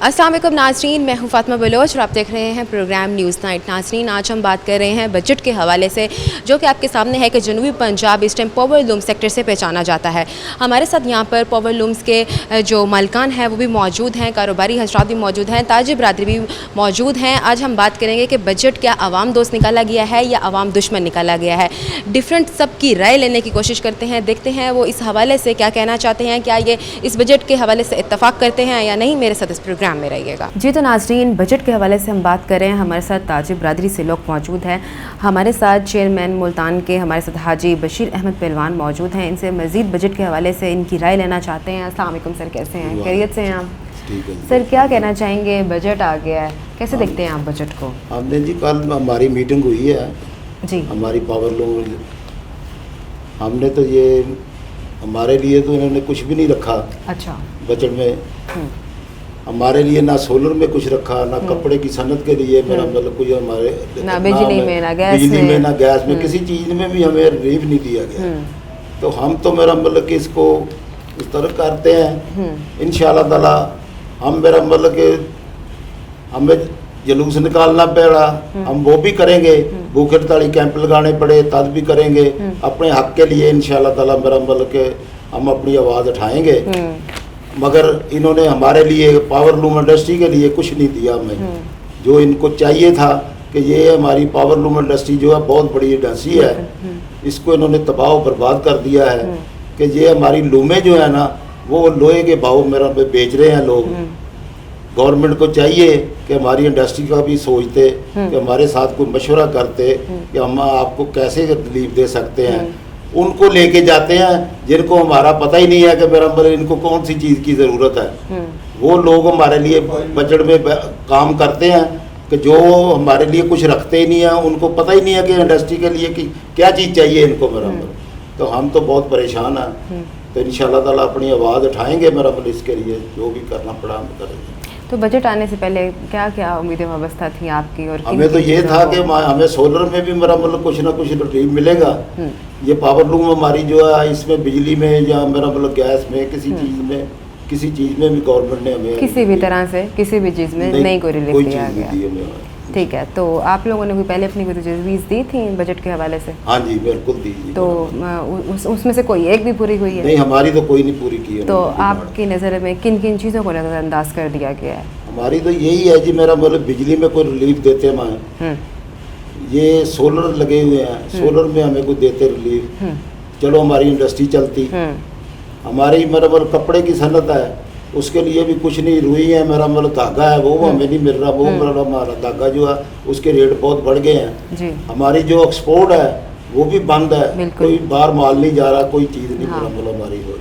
अस्सलाम वालेकुम नाज़रीन, मैं हूँ फातिमा बलोच और आप देख रहे हैं प्रोग्राम न्यूज़ नाइट। नाज़रीन, आज हम बात कर रहे हैं बजट के हवाले से, जो कि आपके सामने है कि जनूबी पंजाब इस टाइम पावर लूम सेक्टर से पहचाना जाता है। हमारे साथ यहाँ पर पावर लूम्स के जो मालिकान हैं वो भी मौजूद हैं, कारोबारी हजरात भी मौजूद हैं, ताजिर बरादरी भी मौजूद हैं। आज हम बात करेंगे कि बजट क्या आवाम दोस्त निकाला गया है या आवाम दुश्मन निकाला गया है। डिफरेंट सबकी राय लेने की कोशिश करते हैं, देखते हैं वो इस हवाले से क्या कहना चाहते हैं, क्या ये इस बजट के हवाले से इत्तफाक करते हैं या नहीं। मेरे साथ इस प्रोग्राम में रहिएगा। जी तो नाज़रीन, बजट के हवाले से हम बात कर रहे हैं। हमारे साथ ताजिर बरादरी से लोग मौजूद हैं। हमारे साथ चेयरमैन मुल्तान के हमारे साथ हाजी बशीर अहमद पहलवान मौजूद हैं। इनसे मज़ीद बजट के हवाले से इनकी राय लेना चाहते हैं। अस्सलाम वालेकुम सर, कैसे हैं? खैरियत से हैं आप? सर, क्या कहना चाहेंगे? बजट आ गया है, कैसे देखते हैं आप बजट को? हमने जी कल हमारी मीटिंग हुई है जी, हमारी पावर लूम। हमने तो ये हमारे लिए तो इन्होंने कुछ भी नहीं रखा। अच्छा। बजट में हमारे लिए ना सोलर में कुछ रखा, ना कपड़े की सनत के लिए मेरा मतलब कुछ हमारे ना बिजली में, ना गैस में, ना गैस में, किसी चीज़ में भी हमें रिलीफ नहीं दिया गया। तो हम तो मेरा मतलब कि इसको इस तरह करते हैं इंशाअल्लाह ताला। हम मेरा मतलब कि हमें जुलूस निकालना पड़ा, हम वो भी करेंगे। भूख हड़ताली कैंप लगाने पड़े तब भी करेंगे अपने हक के लिए इंशाअल्लाह ताला। मेरा मतलब कि हम अपनी आवाज़ उठाएंगे, मगर इन्होंने हमारे लिए पावर लूम इंडस्ट्री के लिए कुछ नहीं दिया हमें। जो इनको चाहिए था कि ये हमारी पावर लूम इंडस्ट्री जो है बहुत बड़ी इंडस्ट्री है, इसको इन्होंने तबाह बर्बाद कर दिया है। कि ये हमारी लूमें जो है ना वो लोहे के भाव मेरा पे बेच रहे हैं लोग। गवर्नमेंट को चाहिए कि हमारी इंडस्ट्री का भी सोचते, कि हमारे साथ कोई मशवरा करते कि हम आपको कैसे रिलीफ दे सकते हैं। उनको लेके जाते हैं जिनको हमारा पता ही नहीं है कि मेरा मतलब इनको कौन सी चीज़ की ज़रूरत है। वो लोग हमारे लिए बजट में काम करते हैं कि जो हमारे लिए कुछ रखते ही नहीं है, उनको पता ही नहीं है कि इंडस्ट्री के लिए कि क्या चीज़ चाहिए इनको मेरा मतलब। तो हम तो बहुत परेशान हैं। तो इंशाअल्लाह ताला अपनी आवाज़ उठाएंगे मेरा मतलब, इसके लिए जो भी करना पड़ा हम करेंगे। तो बजट आने से पहले क्या क्या उम्मीदें वाबस्ता थी आपकी? और हमें तो ये था कि हमें सोलर में भी मेरा मतलब कुछ ना कुछ रिलीफ मिलेगा। ये पावर लूम हमारी जो है इसमें बिजली में या मेरा मतलब गैस में किसी चीज़ में भी गवर्नमेंट ने हमें किसी भी तरह से किसी भी चीज़ में नहीं कोई रिलीफ दिया गया। ठीक है, तो आप लोगों ने कोई पहले अपनी कोई तजवीज़ दी थी बजट के हवाले से? हाँ जी, बिल्कुल दी। तो उसमें से कोई एक भी पूरी हुई है? नहीं, हमारी तो कोई नहीं पूरी की है। तो आपकी नज़र में किन किन चीज़ों को नज़रअंदाज कर दिया गया है? हमारी तो यही है जी, मेरा मतलब बिजली में कोई रिलीफ देते हैं। ये सोलर लगे हुए हैं, सोलर में हमें कोई देते रिलीफ, चलो हमारी इंडस्ट्री चलती। हमारी मेरा मतलब कपड़े की सनत है, उसके लिए भी कुछ नहीं। रुई है मेरा मतलब धागा है वो हमें नहीं मिल रहा। वो मेरा हमारा धागा जो है उसके रेट बहुत बढ़ गए हैं जी। हमारी जो एक्सपोर्ट है वो भी बंद है, कोई बाहर माल नहीं जा रहा, कोई चीज़ नहीं मेरा मतलब हमारी हो रही।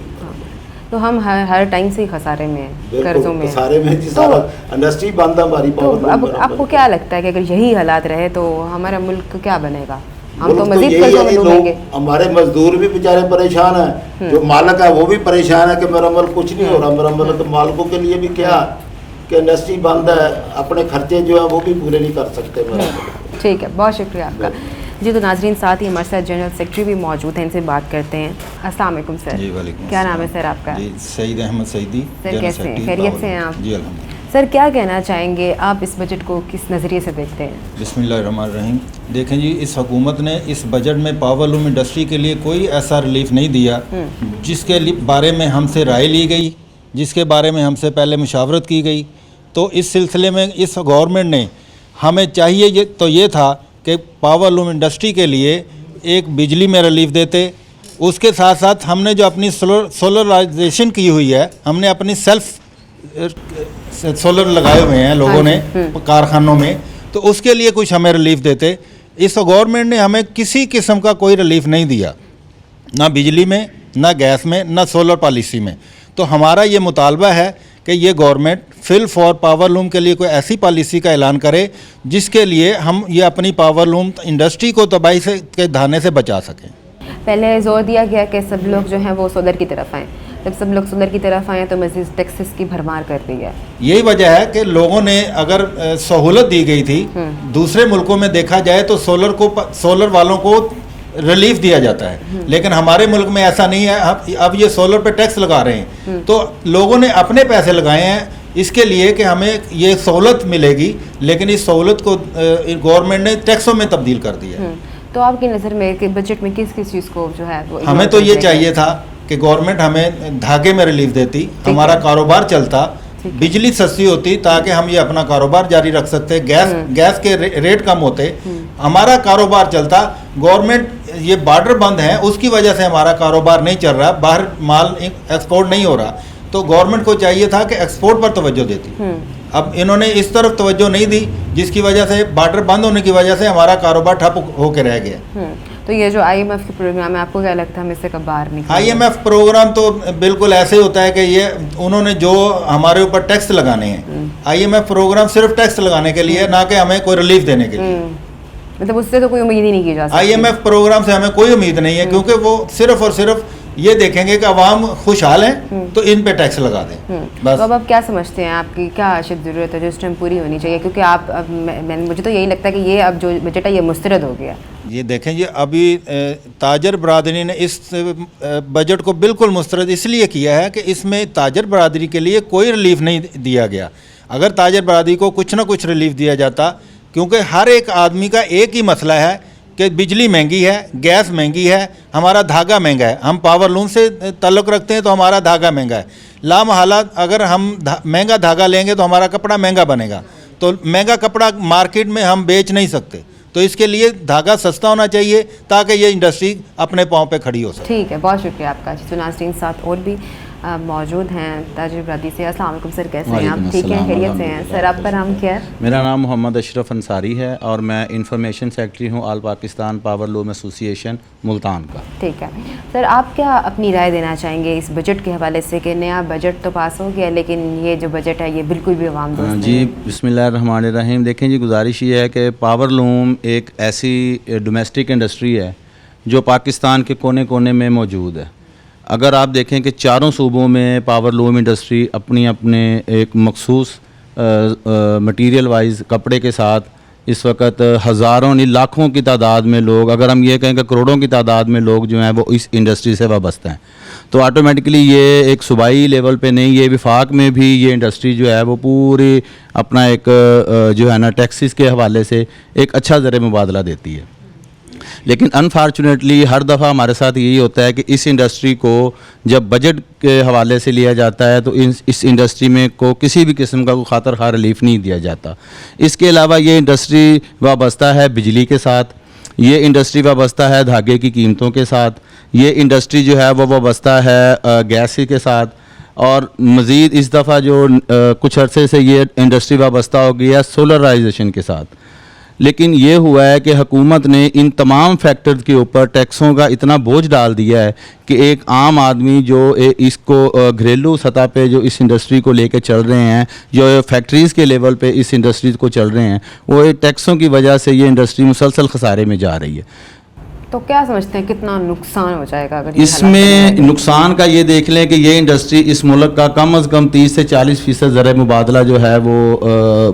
तो हम हर टाइम से ही खसारे में हैं, कर्जों में, खसारे में जी। सारा इंडस्ट्री बंद है हमारी। तो अब आपको क्या लगता है कि अगर यही हालात रहे तो हमारा मुल्क क्या बनेगा? हम तो मजीद कर्जों में डूबेंगे। हमारे मजदूर भी बेचारे परेशान हैं, जो मालिक है वो भी परेशान है कि मेरा मतलब कुछ नहीं हो रहा। मेरा मतलब तो मालिकों के लिए भी क्या कि इंडस्ट्री बंद है, अपने खर्चे जो है वो भी पूरे नहीं कर सकते। ठीक है, बहुत शुक्रिया आपका। जी तो नाजरीन, साथ ही हमारे साथ जनरल सेक्रेटरी भी मौजूद हैं, इनसे बात करते हैं। अस्सलाम वालेकुम सर। जी वालेकुम। क्या नाम है सर आपका? जी सईद अहमद सईदी। सर कैसे हैं? खैरियत से हैं आप? जी अल्हम्दुलिल्लाह। सर क्या कहना चाहेंगे, आप इस बजट को किस नज़रिए से देखते हैं? बिस्मिल्लाहिर्रहमानिर्रहीम। देखें जी, इस हुकूमत ने इस बजट में पावर लूम इंडस्ट्री के लिए कोई ऐसा रिलीफ नहीं दिया जिसके बारे में हमसे राय ली गई, जिसके बारे में हमसे पहले मुशावरत की गई। तो इस सिलसिले में इस गवर्नमेंट ने हमें चाहिए तो ये था कि पावर लूम इंडस्ट्री के लिए एक बिजली में रिलीफ देते। उसके साथ साथ हमने जो अपनी सोलराइजेशन की हुई है, हमने अपनी सेल्फ सोलर लगाए हुए हैं लोगों ने कारखानों में, तो उसके लिए कुछ हमें रिलीफ देते। इस गवर्नमेंट ने हमें किसी किस्म का कोई रिलीफ नहीं दिया, ना बिजली में, ना गैस में, ना सोलर पॉलिसी में। तो हमारा ये मुतालबा है कि ये गवर्नमेंट फिल फॉर पावर लूम के लिए कोई ऐसी पॉलिसी का ऐलान करे जिसके लिए हम ये अपनी पावर लूम इंडस्ट्री को तबाही से के धाने से बचा सकें। पहले जोर दिया गया कि सब लोग जो हैं वो सोलर की तरफ आएँ, जब सब लोग सोलर की तरफ आए तो मज़ीद टैक्सेस की भरमार कर दी है। यही वजह है कि लोगों ने अगर सहूलत दी गई थी, दूसरे मुल्कों में देखा जाए तो सोलर वालों को रिलीफ दिया जाता है, लेकिन हमारे मुल्क में ऐसा नहीं है। अब ये सोलर पे टैक्स लगा रहे हैं, तो लोगों ने अपने पैसे लगाए हैं, اس کے لیے کہ ہمیں یہ سہولت ملے گی، لیکن اس سہولت کو گورنمنٹ نے ٹیکسوں میں تبدیل کر دیا. تو آپ کی نظر میں کہ بجٹ میں کس کس چیز کو جو ہے وہ ہمیں تو یہ چاہیے تھا کہ گورنمنٹ ہمیں دھاگے میں ریلیف دیتی، ہمارا کاروبار چلتا، بجلی سستی ہوتی تاکہ ہم یہ اپنا کاروبار جاری رکھ سکتے، گیس کے ریٹ کم ہوتے، ہمارا کاروبار چلتا. گورنمنٹ یہ بارڈر بند ہیں، اس کی وجہ سے ہمارا کاروبار نہیں چل رہا، باہر مال ایکسپورٹ نہیں ہو رہا. تو گورنمنٹ کو چاہیے تھا کہ ایکسپورٹ پر توجہ دیتی. اب انہوں نے اس طرف توجہ نہیں دی، جس کی وجہ سے بارڈر بند ہونے کی وجہ سے ہمارا کاروبار ٹھپ ہو کے رہ گیا. تو یہ جو آئی ایم ایف کے پروگرام ہے، آپ کو کیا لگتا ہے ہم اس سے کب باہر نکلیں؟ آئی ایم ایف پروگرام تو بالکل ایسے ہوتا ہے کہ یہ انہوں نے جو ہمارے اوپر ٹیکس لگانے ہیں، آئی ایم ایف پروگرام صرف ٹیکس لگانے کے لیے، نہ کہ ہمیں کوئی ریلیف دینے کے لیے. مطلب اس سے تو کوئی امید ہی نہیں کی جا سکتی. آئی ایم ایف پروگرام سے ہمیں کوئی امید نہیں ہے، کیونکہ وہ صرف اور صرف یہ دیکھیں گے کہ عوام خوشحال ہیں تو ان پہ ٹیکس لگا دیں بس. تو اب آپ کیا سمجھتے ہیں، آپ کی کیا اشد ضرورت ہے جو اس ٹائم پوری ہونی چاہیے؟ کیونکہ آپ اب مجھے تو یہی لگتا ہے کہ یہ اب جو بجٹ ہے یہ مسترد ہو گیا. یہ دیکھیں جی، ابھی تاجر برادری نے اس بجٹ کو بالکل مسترد اس لیے کیا ہے کہ اس میں تاجر برادری کے لیے کوئی ریلیف نہیں دیا گیا. اگر تاجر برادری کو کچھ نہ کچھ ریلیف دیا جاتا، کیونکہ ہر ایک آدمی کا ایک ہی مسئلہ ہے کہ بجلی مہنگی ہے، گیس مہنگی ہے، ہمارا دھاگا مہنگا ہے. ہم پاور لوم سے تعلق رکھتے ہیں تو ہمارا دھاگا مہنگا ہے. لامحالہ اگر ہم مہنگا دھاگا لیں گے تو ہمارا کپڑا مہنگا بنے گا، تو مہنگا کپڑا مارکیٹ میں ہم بیچ نہیں سکتے. تو اس کے لیے دھاگا سستا ہونا چاہیے تاکہ یہ انڈسٹری اپنے پاؤں پہ کھڑی ہو سکے. ٹھیک ہے، بہت شکریہ آپ کا. تو ناظرین ساتھ اور بھی موجود ہیں تاجر برادری سے. السلام علیکم سر، کیسے ہیں آپ؟ ٹھیک ہیں، خیریت سے ہیں سر؟ آپ کا نام کیا ہے؟ میرا نام محمد اشرف انصاری ہے اور میں انفارمیشن سیکرٹری ہوں آل پاکستان پاور لوم ایسوسی ایشن ملتان کا. ٹھیک ہے سر، آپ کیا اپنی رائے دینا چاہیں گے اس بجٹ کے حوالے سے کہ نیا بجٹ تو پاس ہو گیا لیکن یہ جو بجٹ ہے یہ بالکل بھی عوام دوست نہیں؟ جی بسم اللہ الرحمن الرحیم. دیکھیں جی، گزارش یہ ہے کہ پاور لوم ایک ایسی ڈومیسٹک انڈسٹری ہے جو پاکستان کے کونے کونے میں موجود ہے. اگر آپ دیکھیں کہ چاروں صوبوں میں پاور لوم انڈسٹری اپنے ایک مخصوص مٹیریل وائز کپڑے کے ساتھ اس وقت ہزاروں نہیں لاکھوں کی تعداد میں لوگ، اگر ہم یہ کہیں کہ کروڑوں کی تعداد میں لوگ جو ہیں وہ اس انڈسٹری سے وابستہ ہیں. تو آٹومیٹکلی یہ ایک صوبائی لیول پہ نہیں، یہ وفاق میں بھی یہ انڈسٹری جو ہے وہ پوری اپنا ایک جو ہے نا ٹیکسز کے حوالے سے ایک اچھا زر مبادلہ دیتی ہے. لیکن انفارچونیٹلی ہر دفعہ ہمارے ساتھ یہی ہوتا ہے کہ اس انڈسٹری کو جب بجٹ کے حوالے سے لیا جاتا ہے تو اس انڈسٹری میں کو کسی بھی قسم کا کوئی خاطر خواہ ریلیف نہیں دیا جاتا. اس کے علاوہ یہ انڈسٹری وابستہ ہے بجلی کے ساتھ، یہ انڈسٹری وابستہ ہے دھاگے کی قیمتوں کے ساتھ، یہ انڈسٹری جو ہے وہ وابستہ ہے گیس کے ساتھ، اور مزید اس دفعہ جو کچھ عرصے سے یہ انڈسٹری وابستہ ہو گئی ہے سولرائزیشن کے ساتھ. لیکن یہ ہوا ہے کہ حکومت نے ان تمام فیکٹرز کے اوپر ٹیکسوں کا اتنا بوجھ ڈال دیا ہے کہ ایک عام آدمی جو اس کو گھریلو سطح پہ جو اس انڈسٹری کو لے کے چل رہے ہیں، جو فیکٹریز کے لیول پہ اس انڈسٹریز کو چل رہے ہیں، وہ ٹیکسوں کی وجہ سے یہ انڈسٹری مسلسل خسارے میں جا رہی ہے. تو کیا سمجھتے ہیں کتنا نقصان ہو جائے گا اگر اس میں نقصان کا یہ دیکھ لیں کہ یہ انڈسٹری اس ملک کا کم از کم 30 سے 40% زر مبادلہ جو ہے وہ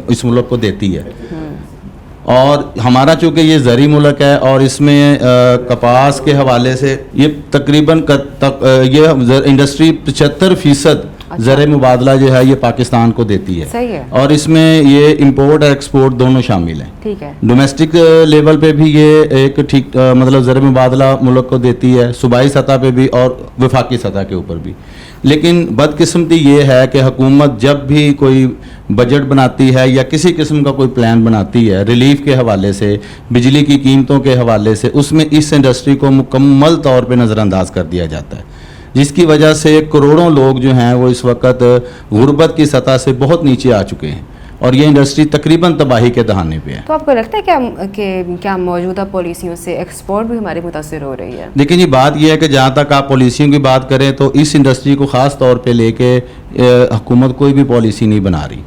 اس ملک کو دیتی ہے. اور ہمارا چونکہ یہ زرعی ملک ہے اور اس میں کپاس کے حوالے سے یہ تقریباً یہ انڈسٹری 75% زر مبادلہ جو ہے یہ پاکستان کو دیتی ہے. صحیح ہے. اور اس میں یہ امپورٹ اور ایکسپورٹ دونوں شامل ہیں. ٹھیک ہے. ڈومیسٹک لیول پہ بھی یہ ایک ٹھیک مطلب زر مبادلہ ملک کو دیتی ہے، صوبائی سطح پہ بھی اور وفاقی سطح کے اوپر بھی. لیکن بدقسمتی یہ ہے کہ حکومت جب بھی کوئی بجٹ بناتی ہے یا کسی قسم کا کوئی پلان بناتی ہے ریلیف کے حوالے سے، بجلی کی قیمتوں کے حوالے سے، اس میں اس انڈسٹری کو مکمل طور پہ نظر انداز کر دیا جاتا ہے، جس کی وجہ سے کروڑوں لوگ جو ہیں وہ اس وقت غربت کی سطح سے بہت نیچے آ چکے ہیں اور یہ انڈسٹری تقریباً تباہی کے دہانے پہ ہے. تو آپ کو لگتا ہے کہ کیا موجودہ پالیسیوں سے ایکسپورٹ بھی ہماری متاثر ہو رہی ہے؟ دیکھیں جی، بات یہ ہے کہ جہاں تک آپ پالیسیوں کی بات کریں تو اس انڈسٹری کو خاص طور پہ لے کے حکومت کوئی بھی پالیسی نہیں بنا رہی.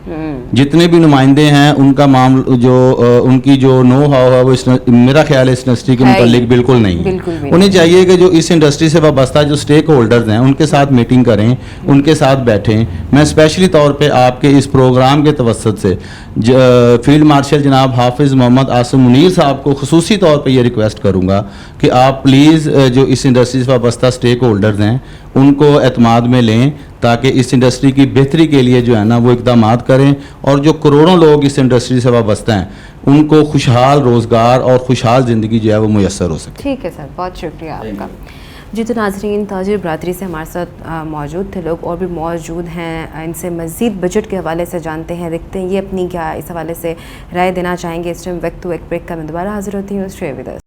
جتنے بھی نمائندے ہیں ان کا معاملہ جو ان کی جو نو ہاؤ ہے وہ میرا خیال ہے اس انڈسٹری کے متعلق بالکل نہیں ہے. انہیں چاہیے کہ جو اس انڈسٹری سے وابستہ جو اسٹیک ہولڈرز ہیں ان کے ساتھ میٹنگ کریں، ان کے ساتھ بیٹھیں. میں اسپیشلی طور پہ آپ کے اس پروگرام کے توسط سے فیلڈ مارشل جناب حافظ محمد عاصم منیر صاحب کو خصوصی طور پہ یہ ریکویسٹ کروں گا کہ آپ پلیز جو اس انڈسٹری سے وابستہ اسٹیک ہولڈرز ہیں ان کو اعتماد میں لیں تاکہ اس انڈسٹری کی بہتری کے لیے جو ہے نا وہ اقدامات کریں اور جو کروڑوں لوگ اس انڈسٹری سے وابستہ ہیں ان کو خوشحال روزگار اور خوشحال زندگی جو ہے وہ میسر ہو سکے. ٹھیک ہے سر، بہت شکریہ آپ کا. جی تو ناظرین، تاجر برادری سے ہمارے ساتھ موجود تھے لوگ، اور بھی موجود ہیں، ان سے مزید بجٹ کے حوالے سے جانتے ہیں، دیکھتے ہیں یہ اپنی کیا اس حوالے سے رائے دینا چاہیں گے. اس ٹائم وقت تو ایک بریک کا، میں دوبارہ حاضر ہوتی ہوں. Stay with us.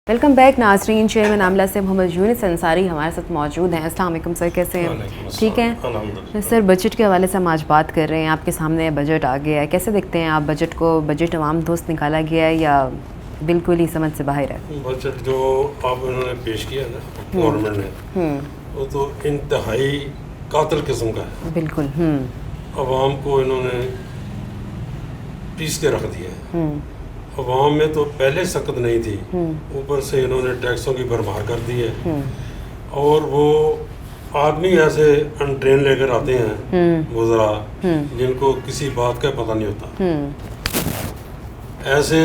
Welcome back ناظرین. چیئرمین عاملہ سے محمد یونس انصاری ہمارے ساتھ موجود ہیں. السلام علیکم سر، کیسے ہیں؟ ٹھیک ہیں سر. بجٹ کے حوالے سے ہم آج بات کر رہے ہیں. آپ کے سامنے بجٹ آ گیا ہے، کیسے دیکھتے ہیں آپ بجٹ کو؟ بجٹ عوام دوست نکالا گیا ہے یا بالکل ہی سمجھ سے باہر ہے؟ بجٹ جو آپ انہوں نے پیش کیا نا گورنمنٹ نے، وہ تو انتہائی قاتل قسم کا ہے. بالکل. عوام کو انہوں نے پیس کے رکھ دیا ہے. عوام میں تو پہلے سخت نہیں تھی، اوپر سے انہوں نے ٹیکسوں کی بھرمار کر دی ہے. اور وہ آدمی ایسے انٹرین لے کر آتے ہیں وزراء جن کو کسی بات کا پتہ نہیں ہوتا. ایسے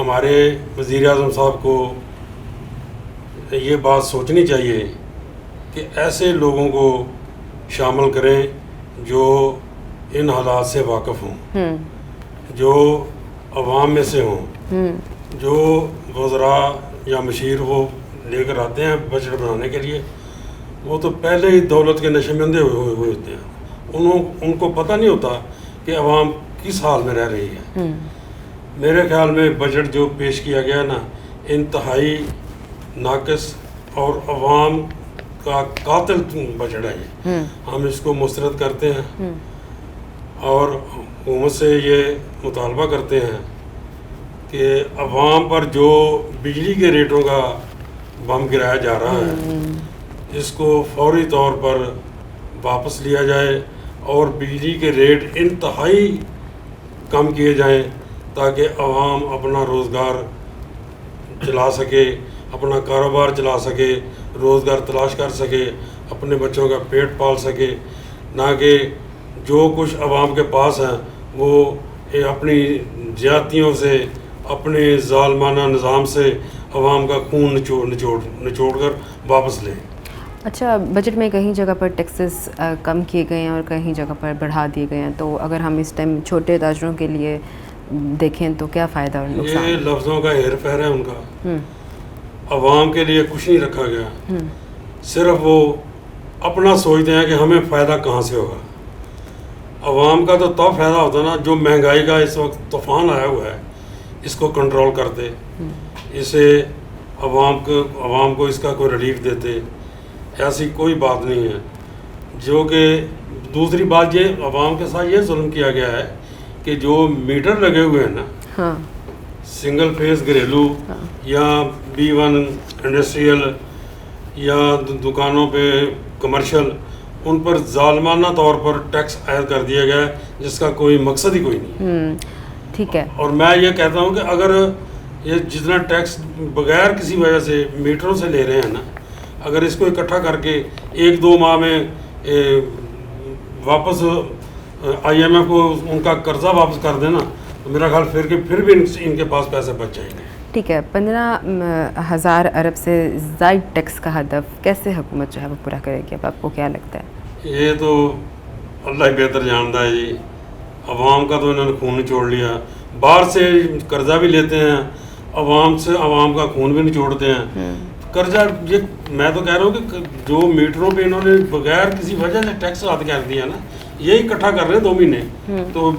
ہمارے وزیر اعظم صاحب کو یہ بات سوچنی چاہیے کہ ایسے لوگوں کو شامل کریں جو ان حالات سے واقف ہوں، جو عوام میں سے ہوں. جو وزراء یا مشیر وہ لے کر آتے ہیں بجٹ بنانے کے لیے، وہ تو پہلے ہی دولت کے نشے میں اندھے ہوئے ہوتے ہیں. ان کو پتہ نہیں ہوتا کہ عوام کس حال میں رہ رہی ہے. میرے خیال میں بجٹ جو پیش کیا گیا نا، انتہائی ناقص اور عوام کا قاتل بجٹ ہے یہ. ہم اس کو مسترد کرتے ہیں اور حکومت سے یہ مطالبہ کرتے ہیں کہ عوام پر جو بجلی کے ریٹوں کا بم گرایا جا رہا ہے اس کو فوری طور پر واپس لیا جائے اور بجلی کے ریٹ انتہائی کم کیے جائیں تاکہ عوام اپنا روزگار چلا سکے، اپنا کاروبار چلا سکے، روزگار تلاش کر سکے، اپنے بچوں کا پیٹ پال سکے. نہ کہ جو کچھ عوام کے پاس ہیں وہ اپنی زیادتیوں سے، اپنے ظالمانہ نظام سے عوام کا خون نچوڑ کر واپس لیں. اچھا، بجٹ میں کہیں جگہ پر ٹیکسز کم کیے گئے ہیں اور کہیں جگہ پر بڑھا دیے گئے ہیں، تو اگر ہم اس ٹائم چھوٹے تاجروں کے لیے دیکھیں تو کیا فائدہ اور نقصان؟ یہ لفظوں کا ہیر پھیر ہے ان کا. عوام کے لیے کچھ نہیں رکھا گیا، صرف وہ اپنا سوچتے ہیں کہ ہمیں فائدہ کہاں سے ہوگا. عوام کا تو تب فائدہ ہوتا نا جو مہنگائی کا اس وقت طوفان آیا ہوا ہے اس کو کنٹرول کرتے، اسے عوام کو اس کا کوئی ریلیف دیتے. ایسی کوئی بات نہیں ہے. جو کہ دوسری بات یہ عوام کے ساتھ یہ ظلم کیا گیا ہے کہ جو میٹر لگے ہوئے ہیں نا، سنگل فیس گھریلو یا B1 انڈسٹریل یا دکانوں پہ کمرشل، ان پر ظالمانہ طور پر ٹیکس عائد کر دیا گیا ہے جس کا کوئی مقصد ہی کوئی نہیں. ٹھیک ہے. اور میں یہ کہتا ہوں کہ اگر یہ جتنا ٹیکس بغیر کسی وجہ سے میٹروں سے لے رہے ہیں نا، اگر اس کو اکٹھا کر کے 1-2 ماہ میں واپس IMF کو ان کا قرضہ واپس کر دینا تو میرا خیال پھر بھی ان کے پاس پیسے بچ جائیں گے. ٹھیک ہے. 15,000 ارب سے زائد ٹیکس کا ہدف کیسے حکومت جو ہے وہ پورا کرے گی؟ اب آپ کو کیا لگتا ہے؟ یہ تو اللہ ہی بہتر جانتا ہے جی. عوام کا تو انہوں نے خون نچوڑ لیا. باہر سے قرضہ بھی لیتے ہیں، عوام کا خون بھی نچوڑتے ہیں. قرضہ یہ میں تو کہہ رہا ہوں کہ جو میٹروں پہ انہوں نے بغیر کسی وجہ سے ٹیکس عائد کر دیا نا، یہ اکٹھا کر رہے ہیں 2 مہینے تو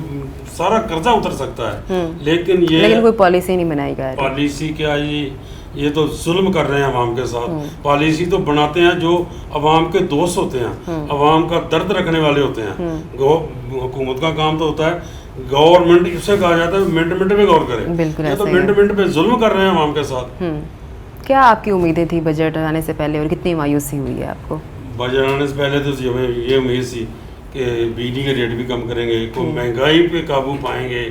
سارا قرضہ اتر سکتا ہے. لیکن کوئی پالیسی نہیں بنائی گئی. پالیسی کیا یہ تو ظلم کر رہے ہیں عوام کے ساتھ. پالیسی تو بناتے ہیں جو عوام کے دوست ہوتے ہیں، عوام کا درد رکھنے والے ہوتے ہیں. حکومت کا کام تو ہوتا ہے، گورنمنٹ اسے کہا جاتا ہے منٹ پہ غور کرے. یہ تو منٹ پہ ظلم کر رہے ہیں عوام کے ساتھ. کیا آپ کی امیدیں تھی بجٹ آنے سے پہلے اور کتنی مایوسی ہوئی ہے آپ کو؟ بجٹ آنے سے پہلے تو یہ امید تھی کہ بجلی کے ریٹ بھی کم کریں گے، کوئی مہنگائی پہ قابو پائیں گے،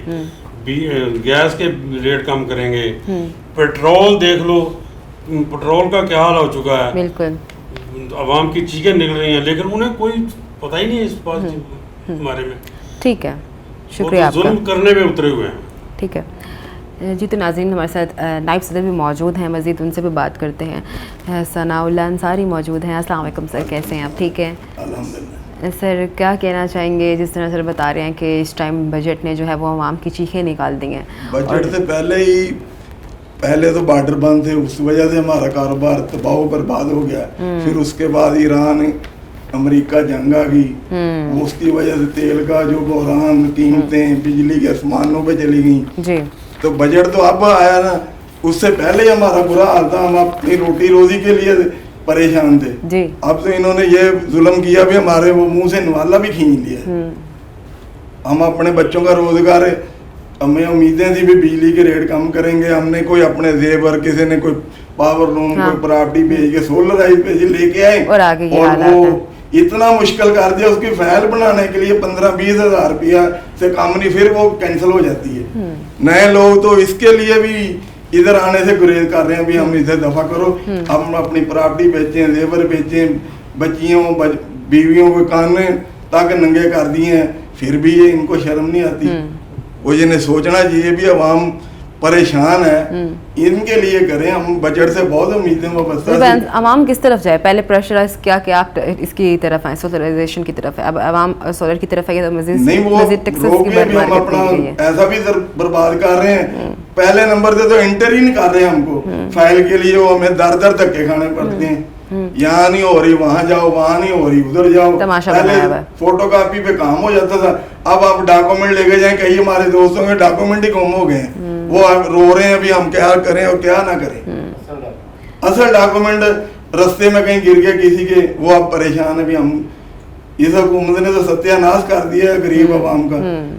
گیس کے ریٹ کم کریں گے. پیٹرول دیکھ لو، پیٹرول کا کیا حال ہو چکا ہے. بالکل. عوام کی چیخیں نکل رہی ہیں لیکن انہیں کوئی پتہ ہی نہیں ہے اس بات بارے میں. ٹھیک ہے، شکریہ آپ کا. ظلم کرنے میں اترے ہوئے ہیں. ٹھیک ہے جی تو ناظرین ہمارے ساتھ نائب صدر بھی موجود ہیں, مزید ان سے بھی بات کرتے ہیں. ثناء اللہ انصاری موجود ہیں. السلام علیکم سر, کیسے ہیں آپ؟ ٹھیک ہے الحمدللہ. سر کیا کہنا چاہیں گے, جس طرح سر بتا رہے ہیں کہ اس ٹائم بجٹ نے جو ہے وہ عوام کی چیخیں نکال دی ہیں. بجٹ سے پہلے تو بارڈر بند تھے, اس وجہ سے ہمارا کاروبار تباہ و برباد ہو گیا. پھر اس کے بعد ایران امریکہ جنگ آ گئی, اس کی وجہ سے تیل کا جو بحران, قیمتیں بجلی کے آسمانوں پہ چلی گئیں. جی تو بجٹ تو اب آیا نا, اس سے پہلے ہی ہمارا برا حال تھا, ہم اپنی روٹی روزی کے لیے پریشان تھے. جی اب تو انہوں نے یہ ظلم کیا بھی ہمارے وہ منہ سے نوالا بھی کھینچ لیا. ہم اپنے بچوں کا روزگار, ہمیں امیدیں تھی بھی بجلی کے ریٹ کم کریں گے, ہم نے کوئی اپنے زیور, کسی نے کوئی پاور لوم, کوئی پراپرٹی بھیج کے سولرائز پہ لے کے آئے, اور آگے یہ اور حالات وہ ہیں. اتنا مشکل کر دیا, اس کی فائل بنانے کے لیے 15-20 ہزار روپیہ سے کم نہیں, پھر وہ کینسل ہو جاتی ہے. نئے لوگ تو اس کے لیے بھی ادھر آنے سے گریز کر رہے ہیں بھی ہم اسے دفع کرو, ہم اپنی پراپرٹی بیچیں, زیور بیچیں, بچیوں بیویوں کو کانے تاکہ ننگے کر دیے ہیں, پھر بھی یہ ان کو شرم نہیں آتی. وہ جنہیں سوچنا چاہیے بھی عوام پریشان ہے, ان کے لیے کریں. ہم بجٹ سے بہت امیدیں وابستہ ہیں. عوام کس طرف جائے؟ پہلے پریشرائز کیا کہ آپ اس کی طرف ہیں, سولرائزیشن کی طرف ہے, اب عوام سولر کی طرف ہے تو مزید ٹیکسز کی ہم اپنا ایسا بھی برباد کر رہے ہیں. پہلے نمبر سے تو انٹر ہی نہیں کر رہے ہیں ہم کو فائل کے لیے, وہ ہمیں در در دھکے کھانے پڑتے ہیں. یہاں نہیں ہو رہی وہاں جاؤ, وہاں نہیں ہو رہی ادھر جاؤ. پہلے فوٹو کاپی پہ کام ہو جاتا تھا, اب آپ ڈاکومنٹ لے کے جائیں. کئی ہمارے دوستوں کے ڈاکومنٹ ہی گم ہو گئے ہیں, وہ رو رہے ہیں ابھی ہم کیا کریں اور کیا نہ کریں. اصل ڈاکومنٹ رستے میں کہیں گر گئے کسی کے, وہ اب پریشان ہے بھی. ہم اس حکومت نے تو ستیہ ناش کر دیا ہے غریب عوام کا.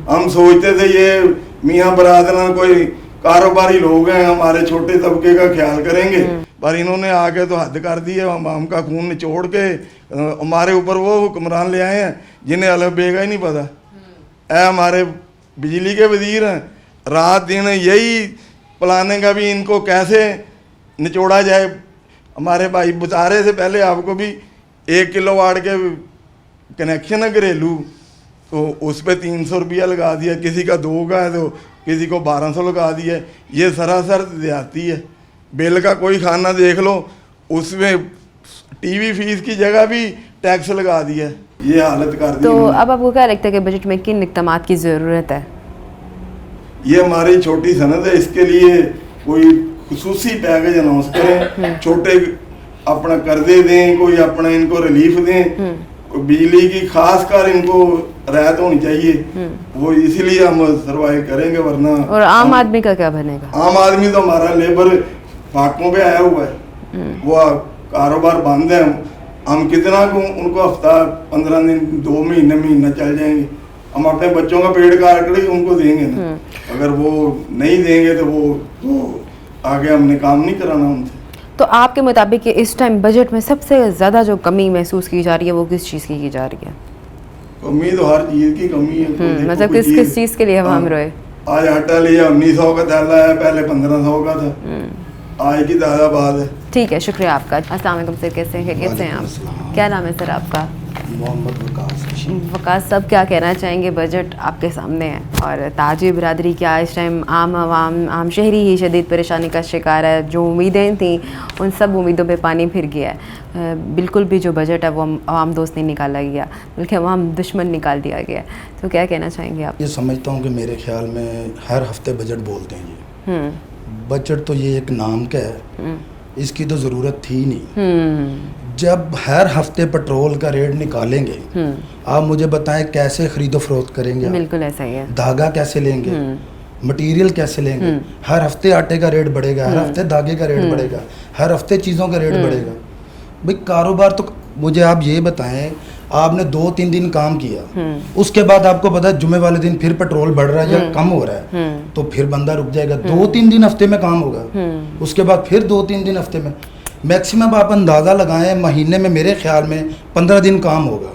ہم سوچتے تھے یہ میاں برادران کوئی کاروباری لوگ ہیں, ہمارے چھوٹے طبقے کا خیال کریں گے, پر انہوں نے آگے تو حد کر دی ہے. ہم کا خون نچوڑ کے ہمارے اوپر وہ حکمران لے آئے ہیں جنہیں الگ بیگا ہی نہیں پتا. اے ہمارے بجلی کے وزیر ہیں, رات دن یہی پلاننگ کا بھی ان کو کیسے نچوڑا جائے. ہمارے بھائی بتارے سے پہلے آپ کو بھی 1 کلو واٹ کے کنیکشن ہے گھریلو, تو اس پہ 300 روپیہ لگا دیا. کسی کا 2 کا ہے تو کسی کو 1200 لگا دیا. یہ سراسر زیادتی ہے. بل کا کوئی کھانا دیکھ لو, اس میں ٹی وی فیس کی جگہ بھی ٹیکس لگا دیا. یہ حالت کر دی. تو اب آپ کو کیا لگتا ہے کہ بجٹ میں کن اقدامات کی ضرورت ہے؟ یہ ہماری چھوٹی صنعت ہے, اس کے لیے کوئی خصوصی پیکج اناؤنس کریں, چھوٹے اپنا قرضے دیں, کوئی اپنا ان کو ریلیف دیں. بجلی کی خاص کر ان کو رعایت ہونی چاہیے, وہ اسی لیے ہم سروائیو کریں گے. ورنہ اور عام آدمی کا کیا بنے گا؟ عام آدمی تو ہمارا لیبر فاقوں پہ آیا ہوا ہے, وہ کاروبار بند ہے. ہم کتنا ان کو ہفتہ 15 دن 2 مہینہ چل جائیں گے. ہم اپنے بچوں کا پیٹ کاٹ کر ان کو دیں گے نا. اگر وہ نہیں دیں گے تو وہ تو آگے ہم نے کام نہیں کرانا ان سے. تو آپ کے مطابق اس ٹائم بجٹ میں سب سے زیادہ جو کمی محسوس کی جا رہی ہے وہ کس چیز کی جا رہی ہے؟ کمی تو ہر چیز کی کمی ہے. مطلب کس چیز کے لیے ہم روئے؟ آج آٹا لیا 1900 کا تھیلا ہے, پہلے 1500 کا تھا. آج کی زیادہ بات ہے. ٹھیک ہے, شکریہ آپ کا. السلام علیکم سر, کیسے ہیں آپ؟ کیا نام ہے سر آپ کا؟ محمد وقاص. وقاص صاحب کیا کہنا چاہیں گے؟ بجٹ آپ کے سامنے ہے اور تاجر برادری کیا اس ٹائم عام شہری ہی شدید پریشانی کا شکار ہے. جو امیدیں تھیں ان سب امیدوں پہ پانی پھر گیا ہے. بالکل بھی جو بجٹ ہے وہ عوام دوست نہیں نکالا گیا بلکہ عوام دشمن نکال دیا گیا. تو کیا کہنا چاہیں گے آپ؟ یہ سمجھتا ہوں کہ میرے خیال میں ہر ہفتے بجٹ بولتے ہیں یہ. بجٹ تو یہ ایک نام کا ہے, اس کی تو ضرورت تھی نہیں. جب ہر ہفتے پیٹرول کا ریٹ نکالیں گے, آپ مجھے بتائیں کیسے خرید و فروخت کریں گے؟ بالکل ایسا ہی ہے. دھاگا کیسے لیں گے, مٹیریل کیسے لیں گے؟ ہر ہفتے آٹے کا ریٹ بڑھے گا, ہر ہفتے دھاگے کا ریٹ بڑھے گا, ہر ہفتے چیزوں کا ریٹ بڑھے گا. بھائی کاروبار تو مجھے آپ یہ بتائیں, آپ نے 2-3 دن کام کیا, اس کے بعد آپ کو پتا ہے جمعے والے دن پھر پیٹرول بڑھ رہا ہے یا کم ہو رہا ہے, تو پھر بندہ رک جائے گا. 2-3 دن ہفتے میں کام ہوگا, اس کے بعد پھر 2-3 دن ہفتے میں. میکسیمم آپ اندازہ لگائیں مہینے میں میرے خیال میں 15 دن کام ہوگا.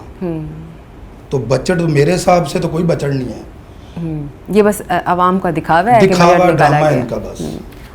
تو بجٹ میرے حساب سے تو کوئی بجٹ نہیں ہے, یہ بس عوام کا دکھاوا ہے, دکھاوا ڈرامہ ان کا بس.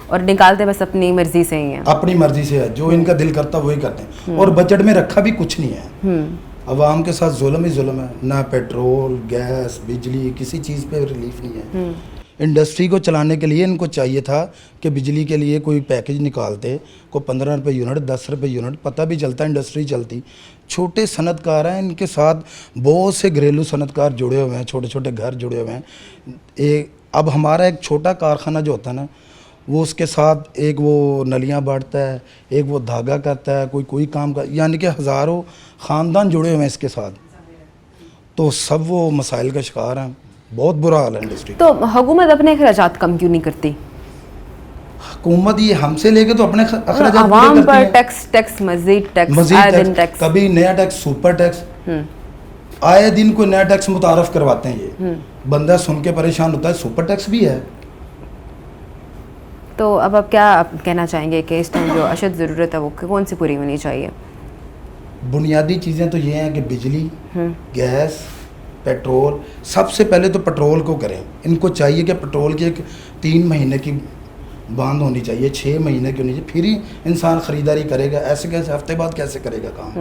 اور نکالتے بس اپنی مرضی سے ہی ہیں, اپنی مرضی سے ہے, جو ان کا دل کرتا وہی کرتے ہیں. اور بجٹ میں رکھا بھی کچھ نہیں ہے. عوام کے ساتھ ظلم ہی ظلم ہے, نہ پیٹرول گیس بجلی کسی چیز پہ ریلیف نہیں ہے. इंडस्ट्री को चलाने के लिए इनको चाहिए था कि बिजली के लिए कोई पैकेज निकालते, को 15 रुपये यूनिट, 10 रुपये यूनिट, पता भी चलता इंडस्ट्री चलती। छोटे सनतकार हैं, इनके साथ बहुत से घरेलू सनतकार जुड़े हुए हैं, छोटे छोटे घर जुड़े हुए हैं। अब हमारा एक छोटा कारखाना जो होता है ना, वो उसके साथ एक वो नलियाँ बांटता है, एक वो धागा करता है, कोई काम कर, यानी कि हज़ारों ख़ानदान जुड़े हुए हैं इसके साथ, तो सब वो मसाइल का शिकार हैं। बहुत बुरा हाल है इंडस्ट्री। तो हुकूमत अपने अखराजात कम क्यों नहीं करती? हुकूमत ये हमसे लेके तो अपने अखराजात आवाम पूरे करती पर है। टैक्स मजीद टैक्स, आए दिन टैक्स, कभी नया टैक्स, सुपर टैक्स, आए दिन कोई नया टैक्स मुतारफ करवाते हैं। ये बंदा सुन के परेशान होता है, सुपर टैक्स भी है। तो अब आप क्या कहना चाहेंगे कि इस टाइम जो अशद ज़रूरत है वो कौन सी पूरी होनी चाहिए? बुनियादी चीज़ें तो ये हैं कि बिजली, गैस, पेट्रोल। सबसे पहले तो पेट्रोल को करें। इनको चाहिए कि पेट्रोल की एक 3 महीने की बांध होनी चाहिए, 6 महीने की होनी चाहिए, फिर ही इंसान ख़रीदारी करेगा। ऐसे कैसे हफ्ते बाद कैसे करेगा काम?